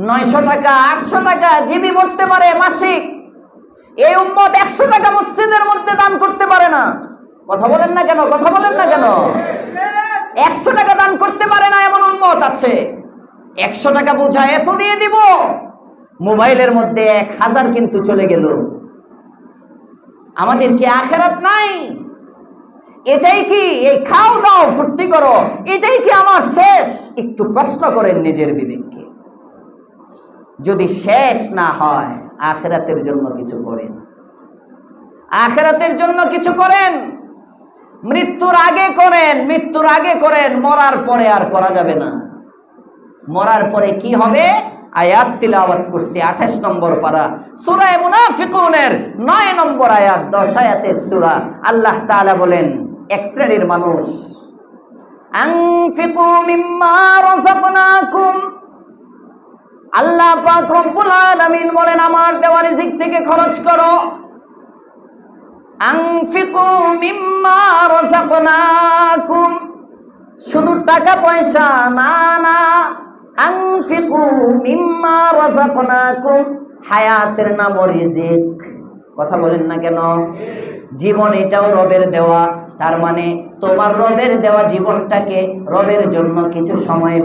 900 টাকা 800 টাকা জিবি ভরতে পারে মাসিক। এই উম্মত 100 টাকা মসজিদের মধ্যে দান করতে পারে না। কথা বলেন না কেন? কথা বলেন না কেন? 100 টাকা দান করতে পারে না এমন উম্মত আছে। 100 টাকা বোঝায় এত দিয়ে দিব, মোবাইলের মধ্যে 1000 কিন্তু চলে গেল। আমাদের কি আখিরাত নাই? এটাই কি এই খাও দাও ফুর্তি করো, এটাই কি আমার শেষ? একটু প্রশ্ন করেন নিজের বিবেককে। যদি শেষ না হয়, আখিরাতের জন্য কিছু করেন, আখিরাতের জন্য কিছু করেন। মৃত্যুর আগে করেন, মৃত্যুর আগে করেন, মরার পরে আর করা যাবে না। মরার পরে কি হবে? আয়াত তিলাওয়াত করছি 28 নম্বর পারা সূরা মুনাফিকুনের 9 নম্বর আয়াত, 10 আয়াতের সূরা। আল্লাহ তাআলা বলেন, এক শ্রেণীর মানুষ, আনফিকু মিম্মা রাযাকনাকুম, আল্লাহ পাক রব্বুল আলামিন বলেন, আমার দেওয়া রিজিক থেকে খরচ করো। আনফিকু মিম্মা রাযাকনাকুম, শুধু টাকা পয়সা না, না, আনফিকু মিম্মা রাযাকনাকুম, হায়াতের নাম রিজিক। কথা বলেন না কেন? জীবন এটাও রবের দেওয়া, তার মানে তোমার রবের দেওয়া জীবনটাকে রবের জন্য কিছু সময়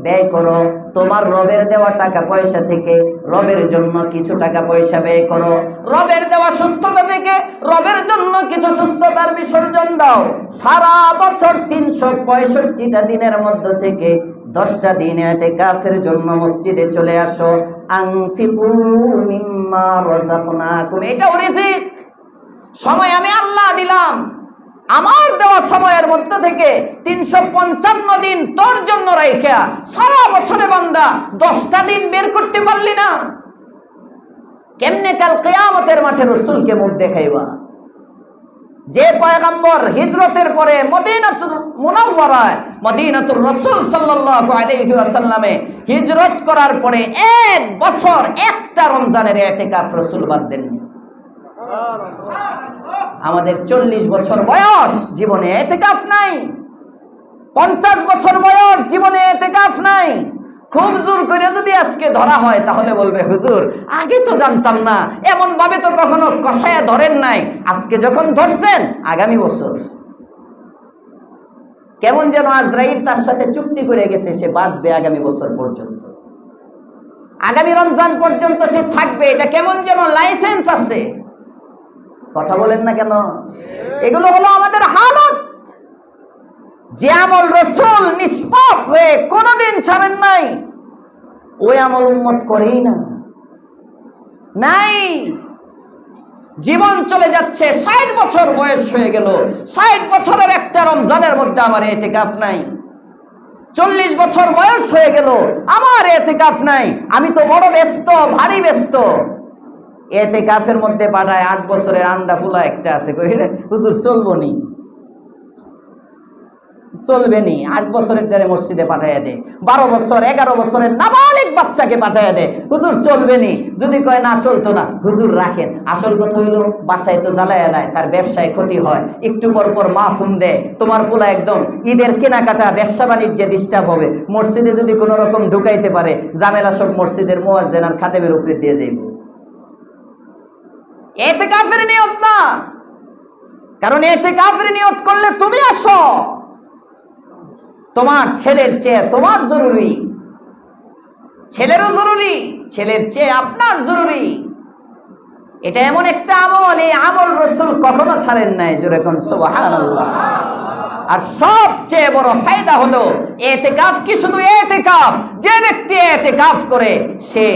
ব্যয় করো। তোমার রবের দেওয়া টাকা পয়সা থেকে রবের জন্য কিছু টাকা পয়সা ব্যয় করো। রবের দেওয়া সুস্থতা থেকে রবের জন্য কিছু সুস্থতার বিসর্জন দাও। সারা বছর 365টা দিনের মধ্য থেকে 10টা দিন ইতিকাফের জন্য মসজিদে চলে আসো। আনফিকু মিম্মা রাযাকনাকুম, এটাও রিজিক। সময় আমি আল্লাহ দিলাম, আমার দেওয়া সময়ের মধ্যে থেকে 355 দিন তোর জন্য রাইখা সারা বছরে বান্দা 10টা দিন বের করতে পারলি না, কেমনে কাল কিয়ামতের মাঠে রাসূলকে মুখ দেখাইবা? যে পয়গম্বর হিজরতের পরে মদিনাতুল মুনাওয়ারায় মদিনাতুর রাসূল সাল্লাল্লাহু আলাইহি ওয়াসাল্লামে হিজরত করার পরে 1 বছর একটা রমজানের ইতিকাফ রাসূল বাদ দেননি। আমাদের 40 বছর বয়স, জীবনে ইতিকাফ নাই। 50 বছর বয়স, জীবনে ইতিকাফ নাই। খুব জোর করে যদি আজকে ধরা হয় তাহলে বলবে, হুজুর আগে তো জানতাম না, এমন ভাবে তো কখনো কষায়া ধরেন নাই, আজকে যখন ধরছেন আগামী বছর। কেমন যেন আজরাইল তার সাথে চুক্তি করে গেছে, সে বাঁচবে আগামী বছর পর্যন্ত, আগামী রমজান পর্যন্ত সে থাকবে, এটা কেমন যেন লাইসেন্স আছে। কথা বলেন না কেন? এগুলো হলো আমাদের হালত। যে আমল রাসূল নিষ্পাপ হয়ে কোনোদিন ছাড়েন নাই, ওই আমল উম্মত করেই না। নাই, জীবন চলে যাচ্ছে, 60 বছর বয়স হয়ে গেল, 60 বছরের একটা রমজানের মধ্যে আমার ইতিকাফ নাই। 40 বছর বয়স হয়ে গেল, আমার ইতিকাফ নাই। আমি তো বড় ব্যস্ত, ভারী ব্যস্ত। ইতিকাফের মধ্যে পাঠায় 8 বছরের আন্ডা ফুলা একটা আছে, কইলে হুজুর চলবো নি, চলবে নি। 8 বছরের টারে মসজিদে পাঠাইয়া দে, 12 বছর 11 বছরের নাবালিগ বাচ্চাকে পাঠাইয়া দে, হুজুর চলবে নি। যদি কয় না চলতো না, হুজুর রাখেন। আসল কথা হইলো বাসায় তো জ্বালায়া নাই, তার ব্যবসায় ক্ষতি হয়, একটু পর পর মা ফোন দেয়, তোমার পোলা একদম ঈদের কেনাকাটা ব্যবসা বাণিজ্যে ডিস্টার্ব হবে, মসজিদে যদি কোনো রকম ঢুকাইতে পারে, ঝামেলা সব মসজিদের মুয়াজ্জিন আর খাদেমের উপরে দিয়ে যাইব। ইতিকাফের নিয়ত না, কারণ ইতিকাফের নিয়ত করলে তুমি আসো, তোমার ছেলের চেয়ে তোমার জরুরি, ছেলেরও জরুরি, ছেলের চেয়ে আপনার জরুরি। এটা এমন একটা আমল, এই আমল রাসূল কখনো ছাড়েন নাই। জোরে কোন সুবহানাল্লাহ। আর সবচেয়ে বড় ফায়দা হলো ইতিকাফ কি শুধু ইতিকাফ, যে ব্যক্তি ইতিকাফ করে সে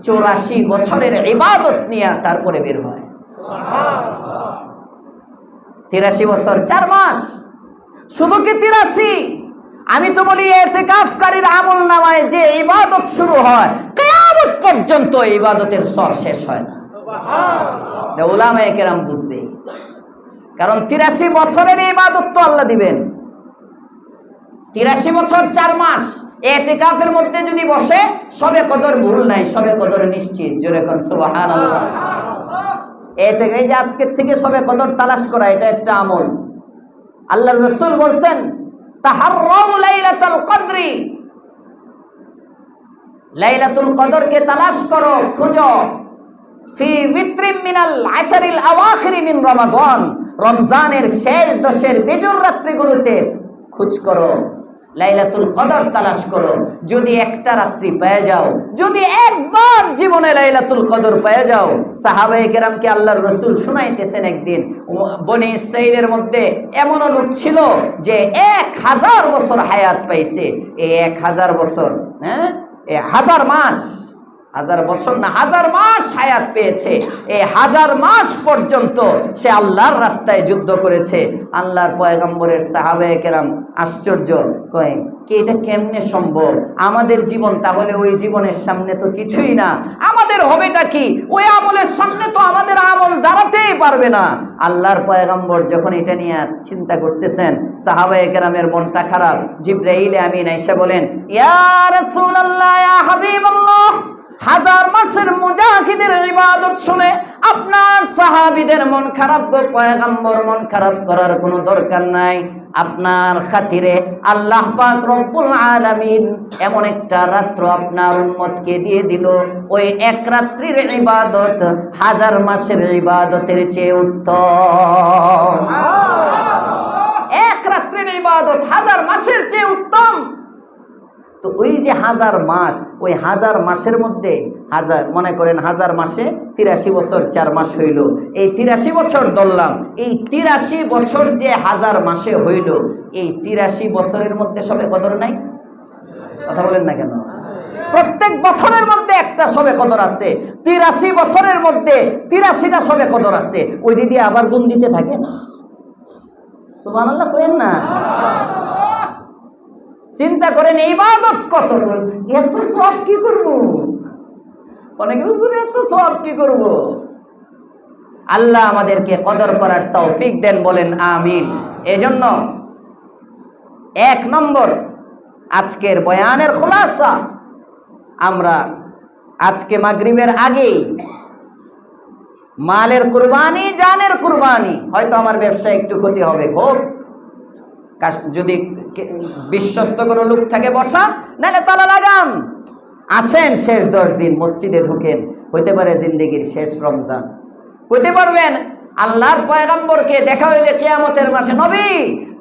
84 বছরের ইবাদত নিয়ে তারপরে বের হয়। 83 বছর 4 মাস, শুধু কি 83? আমি তো বলি ইতিকাফকারীর আমল নামায় যে ইবাদত শুরু হয়, কিয়ামত পর্যন্ত ইবাদতের সব শেষ হয় না। সুবহানাল্লাহ। উলামায়ে কেরাম বুঝবে, কারণ 83 বছরের ইবাদত তো আল্লাহ দিবেন। 83 বছর 4 মাস ইতিকাফের মধ্যে যদি বসে, সবে কদর ভুল নাই, সবে কদর নিশ্চিত। জোরে কোন সুবহানাল্লাহ। এই যে আজকের থেকে সবে কদর তালাশ করা, এটা একটা আমল। আল্লাহর রাসূল বলছেন, তাহাররাউ লাইলাতুল কদরি, লাইলাতুল কদরকে তালাশ করো, খুঁজো। ফি বিত্রিম মিনাল আশরিল আওয়াখিরি মিন রমাজান, রমজানের শেষ 10 বেজর রাত্রিগুলোতে খোঁজ করো, লাইলাতুল কদর তালাশ করো। যদি একটা রাত্রি পেয়ে যাও, যদি একবার জীবনে লাইলাতুল কদর পেয়ে যাও, সাহাবায়ে কেরামকে আল্লাহর রাসূল শুনাইতেছেন, একদিন বনি ইসরাঈলের মধ্যে এমন লোক ছিল যে 1000 বছর হায়াত পাইছে। এই 1000 বছর, হ্যাঁ, 1000 মাস, 1000 বছর না, 1000 মাস হায়াত পেয়েছে। এই 1000 মাস পর্যন্ত সে আল্লাহর রাস্তায় যুদ্ধ করেছে। আল্লাহর পয়গম্বরের সাহাবায়ে কেরাম আশ্চর্য, কয় কি এটা কেমনে সম্ভব? আমাদের জীবন তাহলে ওই জীবনের সামনে তো কিছুই না, আমাদের হবেটা কি? ওই আমলের সামনে তো আমাদের আমল দাঁড়াতেই পারবে না। আল্লাহর পয়গম্বর যখন এটা নিয়ে চিন্তা করতেছেন, সাহাবায়ে কেরামের মনটা খারাপ। জিবরাইল আমিন আয়েশা বলেন, ইয়া রাসূলুল্লাহ, ইয়া হাবিবাল্লাহ, 1000 মাসের মুজাহিদের ইবাদত শুনে আপনার সাহাবীদের মন খারাপ গো পয়গম্বর, মন খারাপ করার কোনো দরকার নাই। আপনার খাতিরে আল্লাহ পাক রব্বুল আলামিন এমন একটা রাত্র আপনার উম্মতকে দিয়ে দিল, ওই এক রাত্রির ইবাদত 1000 মাসের ইবাদতের চেয়ে উত্তম। ইবাদত 1000 মাসের চেয়ে উত্তম। তো ওই যে 1000 মাস, ওই 1000 মাসের মধ্যে মনে করেন 1000 মাসে 83 বছর 4 মাস হইল, এই 83 বছর ধরলাম, এই 83 বছর যে 1000 মাসে হইল, এই 83 বছরের মধ্যে সবে কদর নাই? কথা বলেন না কেন? প্রত্যেক বছরের মধ্যে একটা সবে কদর আছে, 83 বছরের মধ্যে 83টা সবে কদর আছে, ওই দিয়ে আবার গুণ দিতে থাকে না। সুবহানাল্লাহ কইেন না? চিন্তা করেন ইবাদত কত, এত সওয়াব কি করব? অনেকে বলছেন এত সওয়াব কি করব? আল্লাহ আমাদেরকে কদর করার তৌফিক দেন, বলেন আমিন। এজন্য 1 নম্বর আজকের বয়ানের খুলাসা, আমরা আজকে মাগরিবের আগেই মালের কুরবানি, জানের কুরবানি, হয়তো আমার ব্যবসা একটু ক্ষতি হবে, হোক, যদি বিশ্বস্ত কোনো লোক থাকে বসা, নাহলে তালা লাগান, আসেন শেষ 10 দিন মসজিদে ঢুকেন, হইতে পারে জিন্দেগির শেষ রমজান। কইতে পারবেন আল্লাহর পয়গম্বরকে দেখা হইলে কিয়ামতের মাঠে, নবী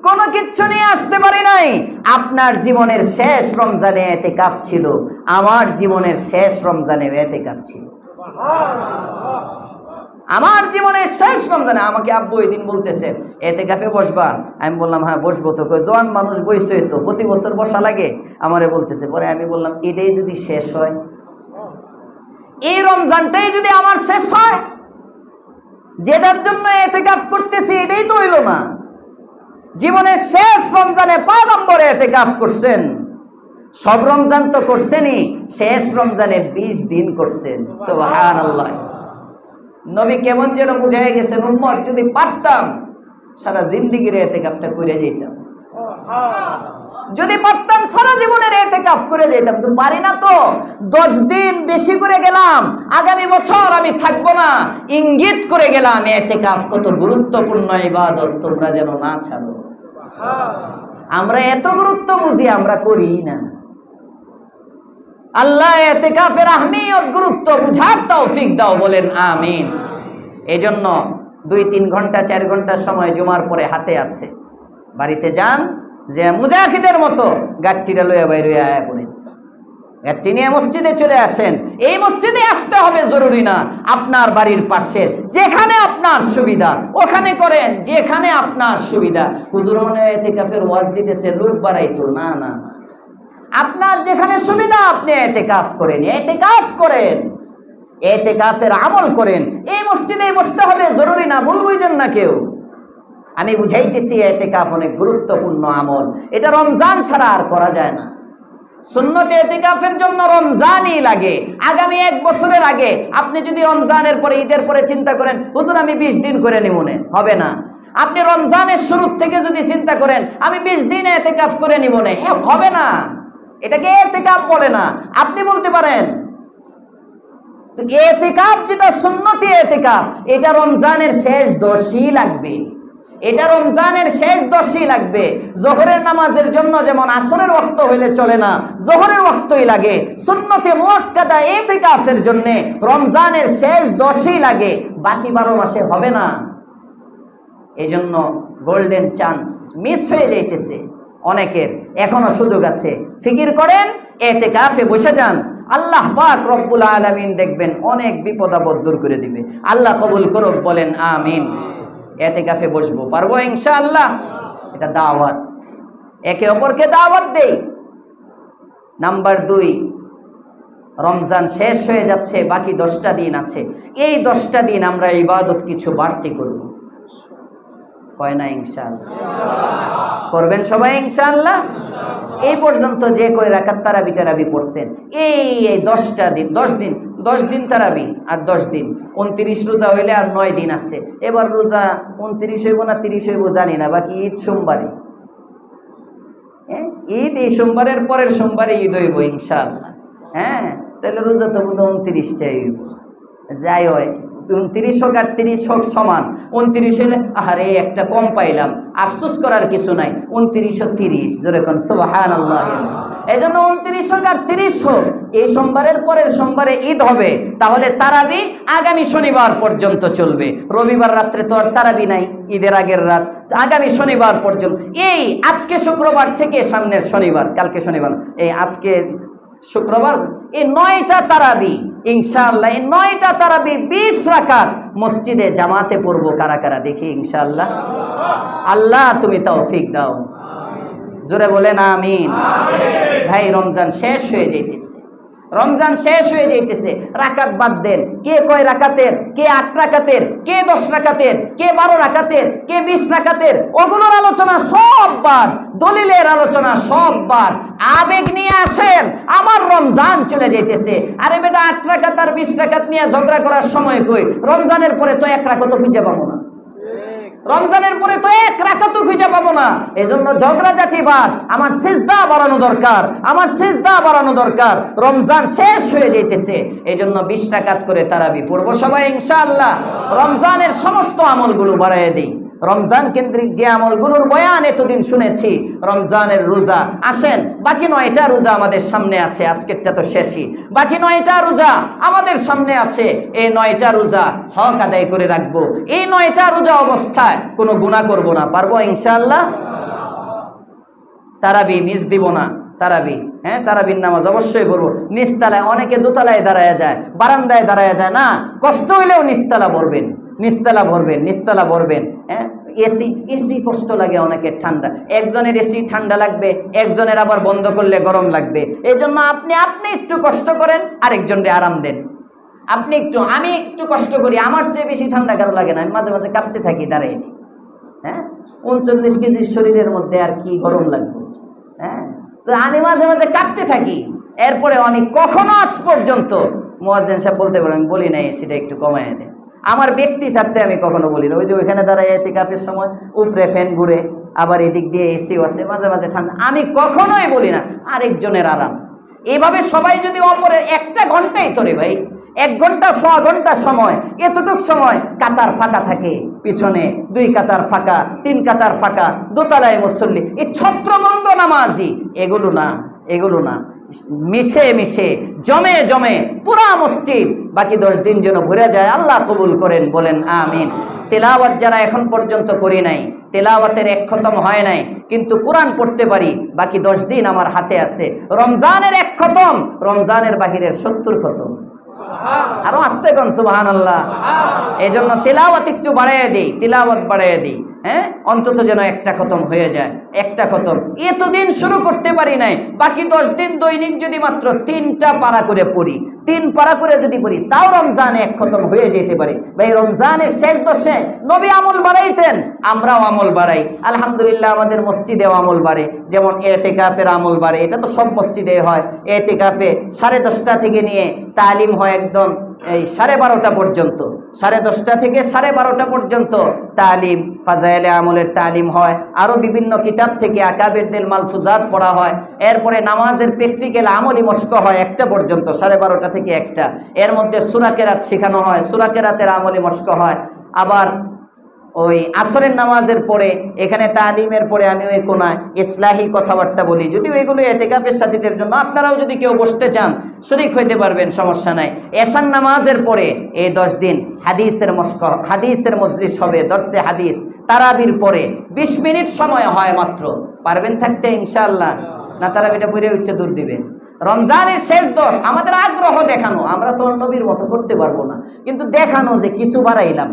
কোনো কিচ্ছু নিয়ে আসতে পারি নাই, আপনার জীবনের শেষ রমজানে ইতিকাফ ছিল, আমার জীবনের শেষ রমজানে ইতিকাফ ছিল। আমার জীবনের শেষ রমজানে আমাকে আব্বু ওই দিন বলতেছেন ইতিকাফে বসবা, আমি বললাম হ্যাঁ বসবো। তো জওয়ান মানুষ বইসই তো, প্রতি বছর বসা লাগে, আমারে বলতেছে। পরে আমি বললাম এটাই যদি শেষ হয়, এই রমজানটাই যদি আমার শেষ হয়, যেটার জন্য ইতিকাফ করতেছি এটাই তো হইল না। জীবনের শেষ রমজানে পয়গম্বর ইতিকাফ করছেন, সব রমজান তো করছেনই, শেষ রমজানে 20 দিন করছেন। সুবহানাল্লাহ। নবী কেমন যেন বুঝাই গেছেন, উম্মত যদি পারতাম সারা জিন্দেগির ইতিকাফটা করে যেতাম, যদি পারতাম সারা জীবনের ইতিকাফ করে যেতাম, তো পারি না। তো 10 দিন বেশি করে গেলাম, আগামী বছর আমি থাকবো না, ইঙ্গিত করে গেলাম ইতিকাফ কত গুরুত্বপূর্ণ ইবাদত, তোমরা যেন না ছাড়ো। আমরা এত গুরুত্ব বুঝি, আমরা করি না। আল্লাহ ইতিকাফের আহমিয়ত, গুরুত্ব বুঝার তৌফিক দাও, বলেন আমিন। এজন্য 2-3 ঘন্টা 4 ঘন্টা সময় জুমার পরে হাতে আছে, বাড়িতে যান, যে মুজাহিদের মতো গাট্টিটা লইয়া বাইরে আয়া করেন, গাট্টি নিয়ে মসজিদে চলে আসেন। এই মসজিদে আসতে হবে জরুরি না, আপনার বাড়ির পাশে যেখানে আপনার সুবিধা ওখানে করেন, যেখানে আপনার সুবিধা। হুজুর মনে হয় ইতিকাফের ওয়াজ দিতেছে, লোক বাড়াইতো না, না, আপনার যেখানে সুবিধা আপনি ইতিকাফ করেন, ইতিকাফ করেন, ইতিকাফের আমল করেন। এই মসজিদে বসতে হবে জরুরি না, ভুল বুঝেন না কেউ। আমি বুঝাইতেছি ইতিকাফ অনেক গুরুত্বপূর্ণ আমল, এটা রমজান ছাড়া আর করা যায় না। সুন্নত ইতিকাফের জন্য রমজানই লাগে। আগামী 1 বছরের আগে আপনি যদি রমজানের পরে, ঈদের পরে চিন্তা করেন হুজুর আমি 20 দিন করে নিব, না হবে না। আপনি রমজানের শুরু থেকে যদি চিন্তা করেন আমি 20 দিন ইতিকাফ করে নিব, না হবে না। এটাকে ইতিকাফ বলে না। আপনি বলতে পারেন তো ইতিকাফ যেটা সুন্নতি ইতিকাফ, এটা রমজানের শেষ 10ই লাগবে, এটা রমজানের শেষ 10ই লাগবে। যোহরের নামাজের জন্য যেমন আসরের ওয়াক্ত হইলে চলে না, যোহরের ওয়াক্তই লাগে। সুন্নতে মুআক্কাদা ইতিকাফের জন্য রমজানের শেষ 10ই লাগে, বাকি 12 মাসে হবে না। এজন্য গোল্ডেন চান্স মিস হয়ে যাইতেছে অনেকের, এখনো সুযোগ আছে। ফিকির করেন, ইতিকাফে বসে যান, আল্লাহ পাক রব্বুল আলামিন দেখবেন অনেক বিপদ আপদ দূর করে দিবে। আল্লাহ কবুল করুক, বলেন আমিন। ইতিকাফে বসবো, পারবো ইনশাআল্লাহ। এটা দাওয়াত, একে অপরকে দাওয়াত দেই। নাম্বার 2, রমজান শেষ হয়ে যাচ্ছে, বাকি 10টা দিন আছে। এই 10টা দিন আমরা ইবাদত কিছু বাড়তি করব, কয় না ইনশাআল্লাহ? করবেন সবাই ইনশাআল্লাহ? এই পর্যন্ত যে কয় রাকাত তারাবি টারাবি পড়ছেন, এই 10টা দিন, 10 দিন তারাবি আর 10 দিন, 29 রোজা হইলে আর 9 দিন আছে। এবার রোজা 29 হইব না 30 হইব জানি না, বাকি ঈদ সোমবারে, ঈদ এই সোমবারের পরের সোমবারে ঈদ হইব ইনশাআল্লাহ। হ্যাঁ, তাহলে রোজা তো বোধ 29টাই হইব, যাই হয় 29 হোক আর 30 হোক সমান, 29 হলে আরে একটা কম পাইলাম, আফসোস করার কিছু নাই, 29 ও 30, জোরে কোন সুবহানাল্লাহ। এই জন্য 29 হোক আর 30 হোক, এই সোমবারের পরের সোমবারে ঈদ হবে, তাহলে তারাবি আগামী শনিবার পর্যন্ত চলবে। রবিবার রাত্রে তো আর তারাবি নাই, ঈদের আগের রাত, আগামী শনিবার পর্যন্ত। এই আজকে শুক্রবার থেকে সামনের শনিবার, কালকে শনিবার, এই আজকে শুক্রবার, এই 9টা তারাবি ইনশাআল্লাহ, এই 9টা তারাবি 20 রাকাত মসজিদে জামাতে পড়বো। কারা কারা দেখি ইনশাআল্লাহ। আল্লাহ তুমি তৌফিক দাও, জোরে বলেন আমিন। ভাই রমজান শেষ হয়ে যাইতেছে, রমজান শেষ হয়ে যাইতেছে, রাকাত বাদ দেন। কে কয় রাকাতের, কে 8 রাকাতের, কে 10 রাকাতের, কে 12 রাকাতের, কে 20 রাকাতের, ওগুলোর আলোচনা সব বাদ, দলিলের আলোচনা সব বাদ। আবেগ নিয়ে আসেন, আমার রমজান চলে যাইতেছে। আরে বেটা 8 রাকাত আর 20 রাকাত নিয়ে ঝগড়া করার সময় কই? রমজানের পরে তো 1 রাকাতও খুঁজে পাবো না, রমজানের পরে তো 1 রাকাতও খুঁজে পাবো না। এজন্য ঝগড়া জাতি বাদ, আমার সিজদা বাড়ানো দরকার, আমার সিজদা বাড়ানো দরকার। রমজান শেষ হয়ে যাইতেছে, এজন্য 20 রাকাত করে তারাবি পড়বো সবাই ইনশাআল্লাহ। রমজানের সমস্ত আমলগুলো বাড়ায় দেই। রমজান কেন্দ্রিক যে আমলগুলোর বয়ান এতদিন শুনেছি, রমজানের রোজা, আসেন বাকি 9টা রোজা আমাদের সামনে আছে, আজকেরটা তো শেষই, বাকি 9টা রোজা আমাদের সামনে আছে। এই 9টা রোজা হক আদায় করে রাখবো। এই 9টা রোজা অবস্থায় কোনো গুনাহ করব না, পারবো ইনশাআল্লাহ। তারাবি মিস দিব না, তারাবি, হ্যাঁ তারাবির নামাজ অবশ্যই পড়বো। নিচতলায়, অনেকে দোতলায় দাঁড়ায় যায়, বারান্দায় দাঁড়ায় যায় না, কষ্ট হইলেও নিচতলা ভরবেন, নিচতলা ভরবেন, নিচতলা ভরবেন। হ্যাঁ এসি, এসি কষ্ট লাগে অনেকের, ঠান্ডা, একজনের এসি ঠান্ডা লাগবে, একজনের আবার বন্ধ করলে গরম লাগবে। এই জন্য আপনি একটু কষ্ট করেন, আরেকজনকে আরাম দেন। আপনি একটু, আমি একটু কষ্ট করি, আমার চেয়ে বেশি ঠান্ডা কারো লাগে না, আমি মাঝে মাঝে কাঁপতে থাকি দাঁড়িয়ে। হ্যাঁ 39 কেজির শরীরের মধ্যে আর কি গরম লাগবে? হ্যাঁ তো আমি মাঝে মাঝে কাঁপতে থাকি। এরপরে আমি কখনো আজ পর্যন্ত, মুয়াজ্জিন সাহেব বলতে পারেন, আমি বলি না এসিটা একটু কমায় দেন। আমার ব্যক্তি স্বার্থে আমি কখনো বলি না। ওই যে ওইখানে দাঁড়ায় ইতিকাফের সময় উপরে ফ্যান ঘুরে, আবার এদিক দিয়ে এসি আছে, মাঝে মাঝে ঠান্ডা, আমি কখনোই বলি না আরেকজনের আরাম। এইভাবে সবাই যদি অপরের, 1টা ঘন্টাই তো রে ভাই, 1 ঘন্টা 100 ঘন্টা সময়, এতটুক সময় কাতার ফাঁকা থাকে, পিছনে 2 কাতার ফাঁকা, 3 কাতার ফাঁকা, দোতলায় মুসল্লি, এই ছত্রভঙ্গ নামাজি, এগুলো না, এগুলো না, মিশে মিশে জমে জমে পুরা মসজিদ বাকি 10 দিন যেন ভরে যায়। আল্লাহ কবুল করেন, বলেন আমিন। তেলাওয়াত যারা এখন পর্যন্ত করি নাই, তেলাওয়াতের 1 খতম হয় নাই, কিন্তু কোরআন পড়তে পারি, বাকি 10 দিন আমার হাতে আছে। রমজানের 1 খতম, রমজানের বাহিরের 70 খতম। আরো আস্তে কোন সুবহানাল্লাহ। এই জন্য তেলাওয়াত একটু বাড়াইয়া দিই, তেলাওয়াত বাড়াইয়া দিই। হ্যাঁ অন্তত যেন 1টা খতম হয়ে যায়, 1টা খতম। এতদিন শুরু করতে পারি নাই, বাকি 10 দিন দৈনিক যদি মাত্র 3টা পারা করে পড়ি, 3 পারা করে যদি পড়ি, তাও রমজানে 1 খতম হয়ে যেতে পারে। ভাই রমজানের শেষ দশে নবী আমল বাড়াইতেন, আমরাও আমল বাড়াই। আলহামদুলিল্লাহ আমাদের মসজিদেও আমল বাড়ে, যেমন এতেকাফের আমল বাড়ে। এটা তো সব মসজিদে হয়। এতেকাফে 10:30টা থেকে নিয়ে তালিম হয় একদম এই 12:30টা পর্যন্ত, 10:30টা থেকে 12:30টা পর্যন্ত তালিম, ফাজাইলে আমলের তালিম হয়। আরও বিভিন্ন কিতাব থেকে আকাবিরদের মালফুজাত পড়া হয়। এরপরে নামাজের প্র্যাকটিক্যাল আমলি মস্ক হয় 1টা পর্যন্ত, 12:30টা থেকে 1টা। এর মধ্যে সূরা কেরাত শেখানো হয়, সূরা কেরাতের আমলি মস্ক হয়। আবার ওই আসরের নামাজের পরে, এখানে তালিমের পরে আমি ওই কোনায় ইসলাহি কথাবার্তা বলি। যদিও এগুলো এতেকাফের সাথীদের জন্য, আপনারাও যদি কেউ বসতে চান শরীক হইতে পারবেন, সমস্যা নাই। এশার নামাজের পরে এই 10 দিন হাদিসের মস্ক, হাদিসের মজলিস হবে, দর্শে হাদিস। তারাবির পরে 20 মিনিট সময় হয় মাত্র, পারবেন থাকতে ইনশাআল্লাহ? না তারাবিটা পড়ে উঠতে দূর দিবেন। রমজানের শেষ 10 আমাদের আগ্রহ দেখানো, আমরা তো নবীর মতো করতে পারবো না, কিন্তু দেখানো যে কিছু বাড়াইলাম।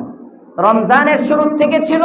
রমজানের শুরু থেকে ছিল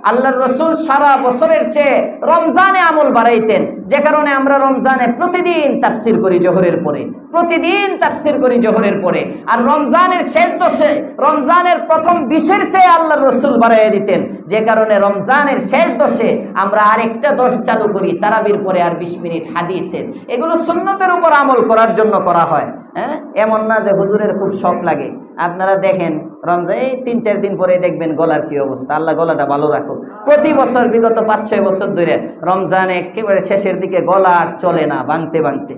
আল্লাহর রসুল সারা বছরের চেয়ে রমজানে আমল বাড়াইতেন, যে কারণে আমরা রমজানে প্রতিদিন তাফসির করি জোহরের পরে, প্রতিদিন তাফসির করি জোহরের পরে। আর রমজানের শেষ দশে, রমজানের প্রথম 20-এর চেয়ে আল্লাহর রসুল বাড়াইয়া দিতেন, যে কারণে রমজানের শেষ দশে আমরা আরেকটা 10 চালু করি তারাবির পরে, আর 20 মিনিট হাদিসের। এগুলো সুন্নতের উপর আমল করার জন্য করা হয়। হ্যাঁ এমন না যে হুজুরের খুব শখ লাগে। আপনারা দেখেন রমজান এই 3-4 দিন পরে দেখবেন গলার কি অবস্থা। আল্লাহ গলাটা ভালো রাখো। প্রতি বছর বিগত 5-6 বছর ধরে রমজানে একেবারে শেষের দিকে গলা আর চলে না, ভাঙতে ভাঙতে।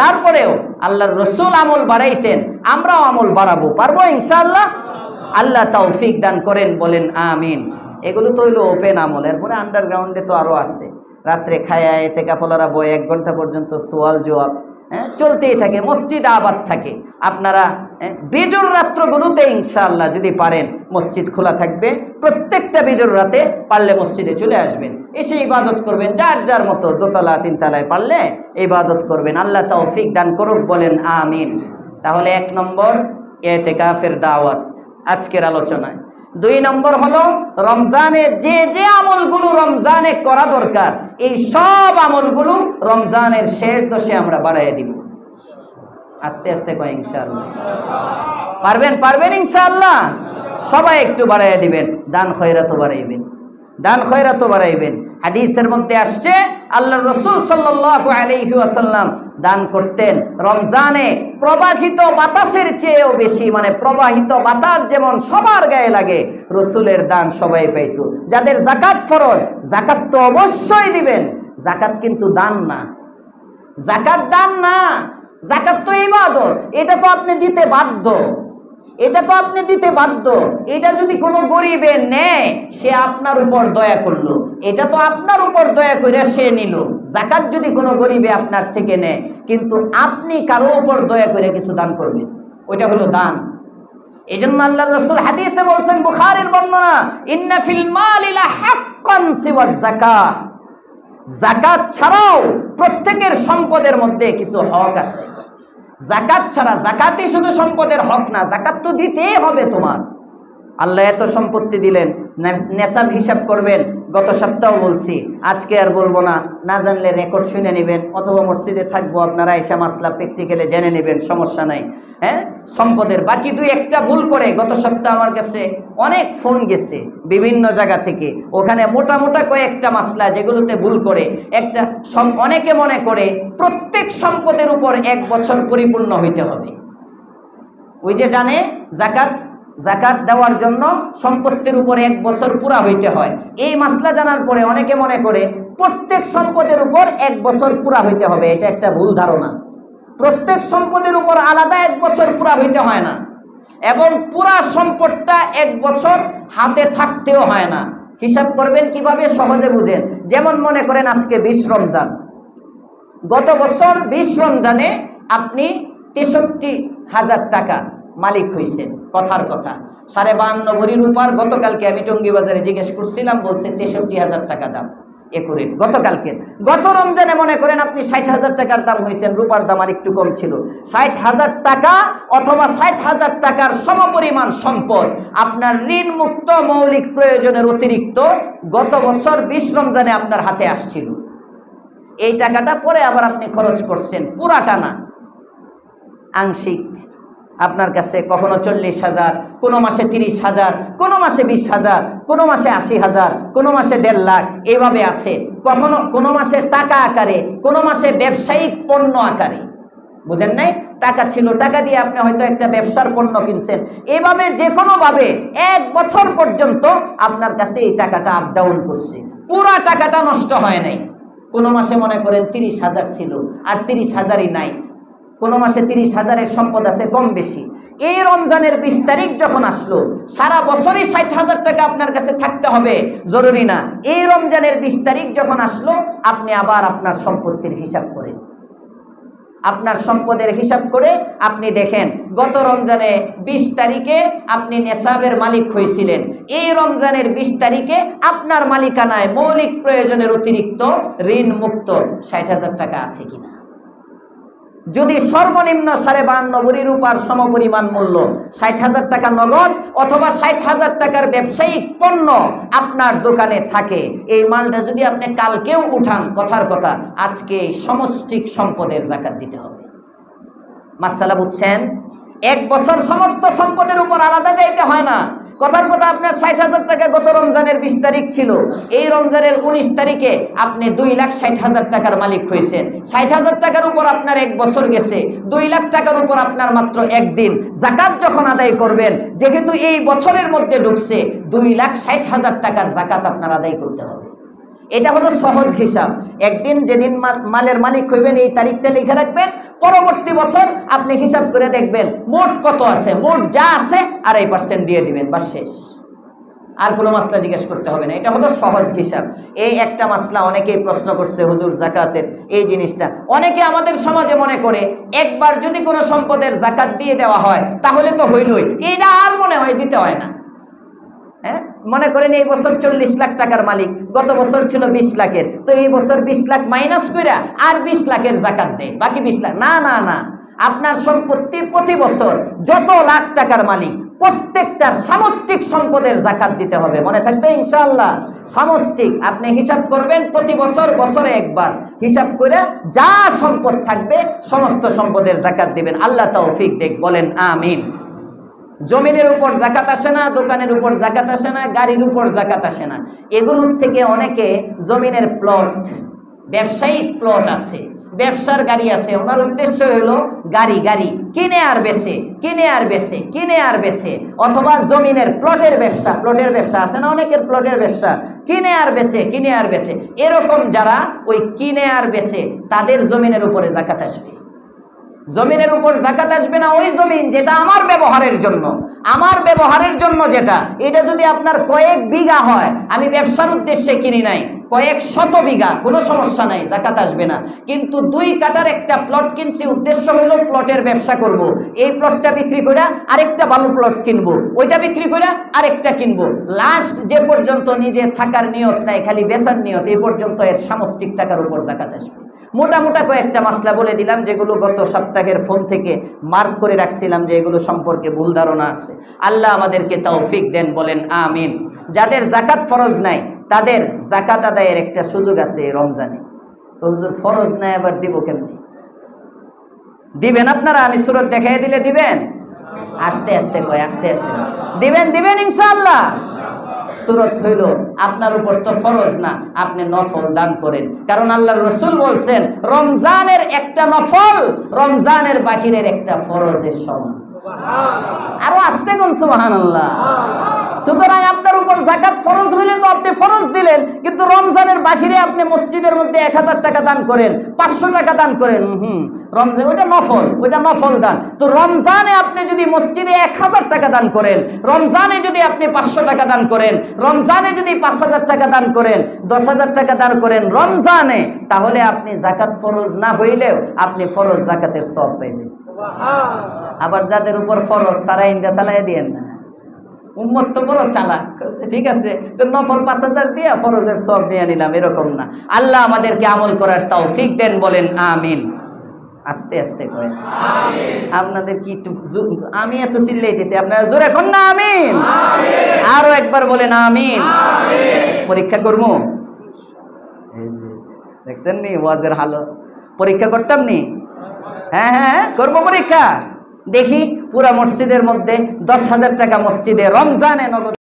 তারপরেও আল্লাহর রসুল আমল বাড়াইতেন, আমরাও আমল বাড়াবো, পারবো ইনশাআল্লাহ। আল্লাহ তৌফিক দান করেন, বলেন আমিন। এগুলো তো হইলো ওপেন আমল। এরপরে আন্ডারগ্রাউন্ডে তো আরও আছে। রাত্রে খায়া এতেকাফলারা বয় 1 ঘন্টা পর্যন্ত সোয়াল জবাব চলতেই থাকে, মসজিদ আবাদ থাকে। আপনারা বেজোর রাত্রগুলোতে ইনশাআল্লাহ যদি পারেন, মসজিদ খোলা থাকবে, প্রত্যেকটা বেজোর রাতে পারলে মসজিদে চলে আসবেন, এসে ইবাদত করবেন। যার যার মতো দোতলা 3 তলায় পারলে ইবাদত করবেন। আল্লাহ তৌফিক দান করুক, বলেন আমিন। তাহলে 1 নম্বর ইতিকাফের দাওয়াত আজকের আলোচনায়। 2 নম্বর হলো রমজানে যে যে আমলগুলো রমজানে করা দরকার, এই সব আমলগুলো রমজানের শেষ দশে আমরা বাড়াইয়া দিব। আস্তে আস্তে কয় ইনশাআল্লাহ। পারবেন ইনশাআল্লাহ। সবাই একটু বাড়াইয়া দিবেন। দান খয়রাতও বাড়াইবেন, দান খয়রাতও বাড়াইবেন। হাদিসের মধ্যে আসছে আল্লাহর রাসূল সাল্লাল্লাহু আলাইহি ওয়াসাল্লাম দান করতেন রমজানে প্রবাহিত বাতাসের চেয়েও বেশি। মানে প্রবাহিত বাতাস যেমন সবার গায়ে লাগে, রাসূলের দান সবাই পাইতো। যাদের যাকাত ফরজ, যাকাত তো অবশ্যই দিবেন। যাকাত কিন্তু দান না, যাকাত দান না, যাকাত তো ইবাদত। এটা তো আপনি দিতে বাধ্য, এটা তো আপনি দিতে বাধ্য। এটা যদি কোনো গরিবে নেয়, সে আপনার উপর দয়া করলো, এটা তো আপনার উপর দয়া করে সে নিল। যাকাত যদি কোনো গরিবে আপনার থেকে নেয়, কিন্তু আপনি কারো উপর দয়া করে কিছু দান করবেন, ওইটা হলো দান। এই জন্য আল্লাহর রাসূল হাদিসে বলছেন, বুখারীর বর্ণনা, ইন্না ফিল মালি লা হাক্কান সিওয়া যাকাত। যাকাত ছাড়াও প্রত্যেকের সম্পদের মধ্যে কিছু হক আছে। যাকাত ছাড়া, যাকাতই শুধু সম্পদের হক না, যাকাত তো দিতেই হবে তোমার। আল্লাহ এত সম্পত্তি দিলেন, নেশাব হিসাব করবেন। গত সপ্তাহ বলছি, আজকে আর বলবো না, না জানলে রেকর্ড শুনে নেবেন, অথবা মসজিদে থাকবো, আপনারা এসা মাসলা প্র্যাকটিক্যালে জেনে নেবেন, সমস্যা নাই। সম্পদের বাকি 2-1টা ভুল করে গত সপ্তাহ আমার কাছে অনেক ফোন গেছে বিভিন্ন জায়গা থেকে। ওখানে মোটা মোটা কয়েকটা মাসলা যেগুলোতে ভুল করে একটা অনেকে মনে করে প্রত্যেক সম্পদের উপর 1 বছর পরিপূর্ণ হইতে হবে। ওই যে জানে যাকাত দেওয়ার জন্য সম্পত্তির উপর 1 বছর পুরা হইতে হয়। এই মাসলা জানার পরে অনেকে মনে করে প্রত্যেক সম্পদের উপর 1 বছর পুরা হইতে হবে। এটা একটা ভুল ধারণা। প্রত্যেক সম্পদের উপর আলাদা 1 বছর পুরা হইতে হয় না, এবং পুরা সম্পদটা 1 বছর হাতে থাকতেও হয় না। হিসাব করবেন কিভাবে, সহজে বুঝেন। যেমন মনে করেন আজকে 20 রমজান, গত বছর 20 রমজানে আপনি 63,000 টাকা মালিক হয়েছেন। কথার কথা 52 ভরি রূপার গতকালকে আমি টঙ্গী বাজারে জিজ্ঞেস করছিলাম, বলছে 63,000 টাকা দাম একুরেট গতকালকে। গত রমজানে মনে করেন আপনি 60,000 টাকার দাম হয়েছেন, রূপার দাম আর একটু কম ছিল। 60,000 টাকা অথবা 60,000 টাকার সমপরিমাণ সম্পদ আপনার ঋণ মুক্ত মৌলিক প্রয়োজনের অতিরিক্ত গত বছর 20 রমজানে আপনার হাতে আসছিল। এই টাকাটা পরে আবার আপনি খরচ করছেন, পুরাটা না, আংশিক। আপনার কাছে কখনো 40,000, কোনো মাসে 30,000, কোনো মাসে 20,000, কোনো মাসে 80,000, কোনো মাসে 1.5 লাখ, এইভাবে আছে। কখনো কোনো মাসে টাকা আকারে, কোনো মাসে ব্যবসায়িক পণ্য আকারে। বুঝেন নাই? টাকা ছিল, টাকা দিয়ে আপনি হয়তো একটা ব্যবসার পণ্য কিনছেন। এভাবে যে কোনোভাবে 1 বছর পর্যন্ত আপনার কাছে এই টাকাটা আপ ডাউন করছে, পুরা টাকাটা নষ্ট হয় নাই। কোনো মাসে মনে করেন 30,000 ছিল, আর 30,000ই নাই। কোনো মাসে 30,000-এর সম্পদ আছে কম বেশি। এই রমজানের 20 তারিখ যখন আসলো, সারা বছরই 60,000 টাকা আপনার কাছে থাকতে হবে জরুরি না। এই রমজানের 20 তারিখ যখন আসলো, আপনি আবার আপনার সম্পত্তির হিসাব করেন। আপনার সম্পদের হিসাব করে আপনি দেখেন, গত রমজানে 20 তারিখে আপনি নেশাবের মালিক হয়েছিলেন। এই রমজানের 20 তারিখে আপনার মালিকানায় মৌলিক প্রয়োজনের অতিরিক্ত ঋণ মুক্ত 60,000 টাকা আছে কিনা। যদি সর্বনিম্ন 52 ভরি রূপার সমপরিমাণ মূল্য 60,000 টাকা নগদ অথবা 60,000 টাকার ব্যবসায়িক পণ্য আপনার দোকানে থাকে, এই মালটা যদি আপনি কালকেও উঠান, কথার কথা আজকে সমষ্টিক সম্পদের যাকাত দিতে হবে। মাসালা বুঝছেন? 1 বছর সমস্ত সম্পদের উপর আলাদা যাইতে হয় না। কথার কথা আপনার 60,000 টাকা গত রমজানের 20 তারিখ ছিল, এই রমজানের 19 তারিখে আপনি 2,60,000 টাকার মালিক হয়েছেন। 60,000 টাকার উপর আপনার 1 বছর গেছে, 2 লাখ টাকার উপর আপনার মাত্র 1 দিন। যাকাত যখন আদায় করবেন, যেহেতু এই বছরের মধ্যে ঢুকছে, 2,60,000 টাকার যাকাত আপনার আদায় করতে হবে। এটা হলো সহজ হিসাব। একদিন যেদিন মালের মালিক হইবেন এই তারিখটা লিখে রাখবেন, পরবর্তী বছর আপনি হিসাব করে দেখবেন মোট কত আছে, মোট যা আছে 2.5% দিয়ে দিবেন, বাস শেষ। আর কোনো মাসলা জিজ্ঞেস করতে হবে না। এটা হলো সহজ হিসাব। এই একটা মাসলা অনেকেই প্রশ্ন করছে হুজুর জাকাতের এই জিনিসটা। অনেকে আমাদের সমাজে মনে করে একবার যদি কোনো সম্পদের জাকাত দিয়ে দেওয়া হয় তাহলে তো হইলই, এইটা আর মনে হয় দিতে হয় না। হ্যাঁ, মনে করেন এই বছর 40 লাখ টাকার মালিক, গত বছর ছিল 20 লাখের, তো এই বছর 20 লাখ মাইনাস কইরা আর 20 লাখের জাকাত দেয়, বাকি 20 লাখ। না না না, আপনার সম্পত্তি প্রতি বছর যত লাখ টাকার মালিক প্রত্যেকটার সামষ্টিক সম্পদের জাকাত দিতে হবে, মনে থাকবে ইনশাআল্লাহ। সামষ্টিক আপনি হিসাব করবেন, প্রতি বছর বছরে একবার হিসাব করে যা সম্পদ থাকবে সমস্ত সম্পদের জাকাত দিবেন। আল্লাহ তৌফিক দেখ, বলেন আমিন। জমিনের উপর জাকাত আসে না, দোকানের উপর জাকাত আসে না, গাড়ির উপর জাকাত আসে না। এগুলোর থেকে অনেকে জমিনের প্লট, ব্যবসায়িক প্লট আছে, ব্যবসার গাড়ি আছে, ওনার উদ্দেশ্য হলো গাড়ি গাড়ি কিনে আর বেচে, কিনে আর বেচে, কিনে আর বেচে, অথবা জমিনের প্লটের ব্যবসা, প্লটের ব্যবসা আছে না অনেকের, প্লটের ব্যবসা, কিনে আর বেচে, কিনে আর বেচে। এরকম যারা ওই কিনে আর বেচে তাদের জমিনের উপরে জাকাত আসবে। জমিনের উপর জাকাত আসবে না ওই জমিন যেটা আমার ব্যবহারের জন্য, আমার ব্যবহারের জন্য যেটা, এটা যদি আপনার কয়েক বিঘা হয়, আমি ব্যবসার উদ্দেশ্যে কিনি নাই, কয়েক শত বিঘা, কোনো সমস্যা নাই, জাকাত আসবে না। কিন্তু 2 কাঠার একটা প্লট কিনছি, উদ্দেশ্য হলো প্লটের ব্যবসা করব, এই প্লটটা বিক্রি করে আরেকটা ভালো প্লট কিনবো, ওইটা বিক্রি করে আরেকটা কিনবো, লাস্ট যে পর্যন্ত নিজে থাকার নিয়ত নাই, খালি বেচার নিয়ত, এই পর্যন্ত এর সামষ্টিক টাকার উপর জাকাত আসবে। মোটা মোটা কয়েকটা মাসলা বলে দিলাম, যেগুলো গত সপ্তাহের ফোন থেকে মার্ক করে রাখছিলাম যে এগুলো সম্পর্কে ভুল ধারণা আছে। আল্লাহ আমাদেরকে তৌফিক দেন, বলেন আমিন। যাদের জাকাত ফরজ নাই তাদের জাকাত আদায়ের একটা সুযোগ আছে রমজানে। তো হুজুর ফরজ নাই আবার দিব কেমনি? দিবেন আপনারা, আমি সূরত দেখাই দিলে দিবেন? আস্তে আস্তে কয়, আস্তে আস্তে দিবেন, দিবেন ইনশাআল্লাহ। সূরত হইল আপনার উপর তো ফরজ না, আপনি নফল দান করেন, কারণ আল্লাহর রাসূল বলছেন রমজানের একটা নফল রমজানের বাহিরের একটা ফরজের সমান। আরো আস্তে কোন সুবহানাল্লাহ। সুতরাং আপনার উপর জাকাত ফরজ হইলে তো আপনি ফরজ দিলেন, কিন্তু রমজানের বাহিরে আপনি মসজিদের মধ্যে 1000 টাকা দান করেন, 500 টাকা দান করেন, রমজান ওইটা নফল, ওইটা নফল দান। তো রমজানে আপনি যদি মসজিদে 1000 টাকা দান করেন, রমজানে যদি আপনি 500 টাকা দান করেন, রমজানে যদি 5000 টাকা দান করেন, 10,000 টাকা দান করেন রমজানে, তাহলে আপনি জাকাত ফরজ না হইলেও আপনি ফরজ জাকাতের সওয়াব পাইবেন। আবার যাদের উপর ফরজ তারা ইনকা চালাই দিয়েন না, উম্মত তো বড় চালাক, ঠিক আছে তো নফল 5000 দিয়ে ফরজের সওয়াব নিয়ে নিলাম, এরকম না। আল্লাহ আমাদেরকে আমল করার তৌফিক দেন, বলেন আমিন। আস্তে আস্তে কয় আমিন। আপনাদের কি আমি এত চিল্লাইতেছি, আপনারা জোরে কোন না আমিন। আরো একবার বলেন আমিন। পরীক্ষা করবো, দেখছেন নি ওয়াজের হালো, পরীক্ষা করতাম নি? হ্যাঁ হ্যাঁ করবো পরীক্ষা। দেখি পুরা মসজিদের মধ্যে 10,000 টাকা মসজিদে রমজানে নগদ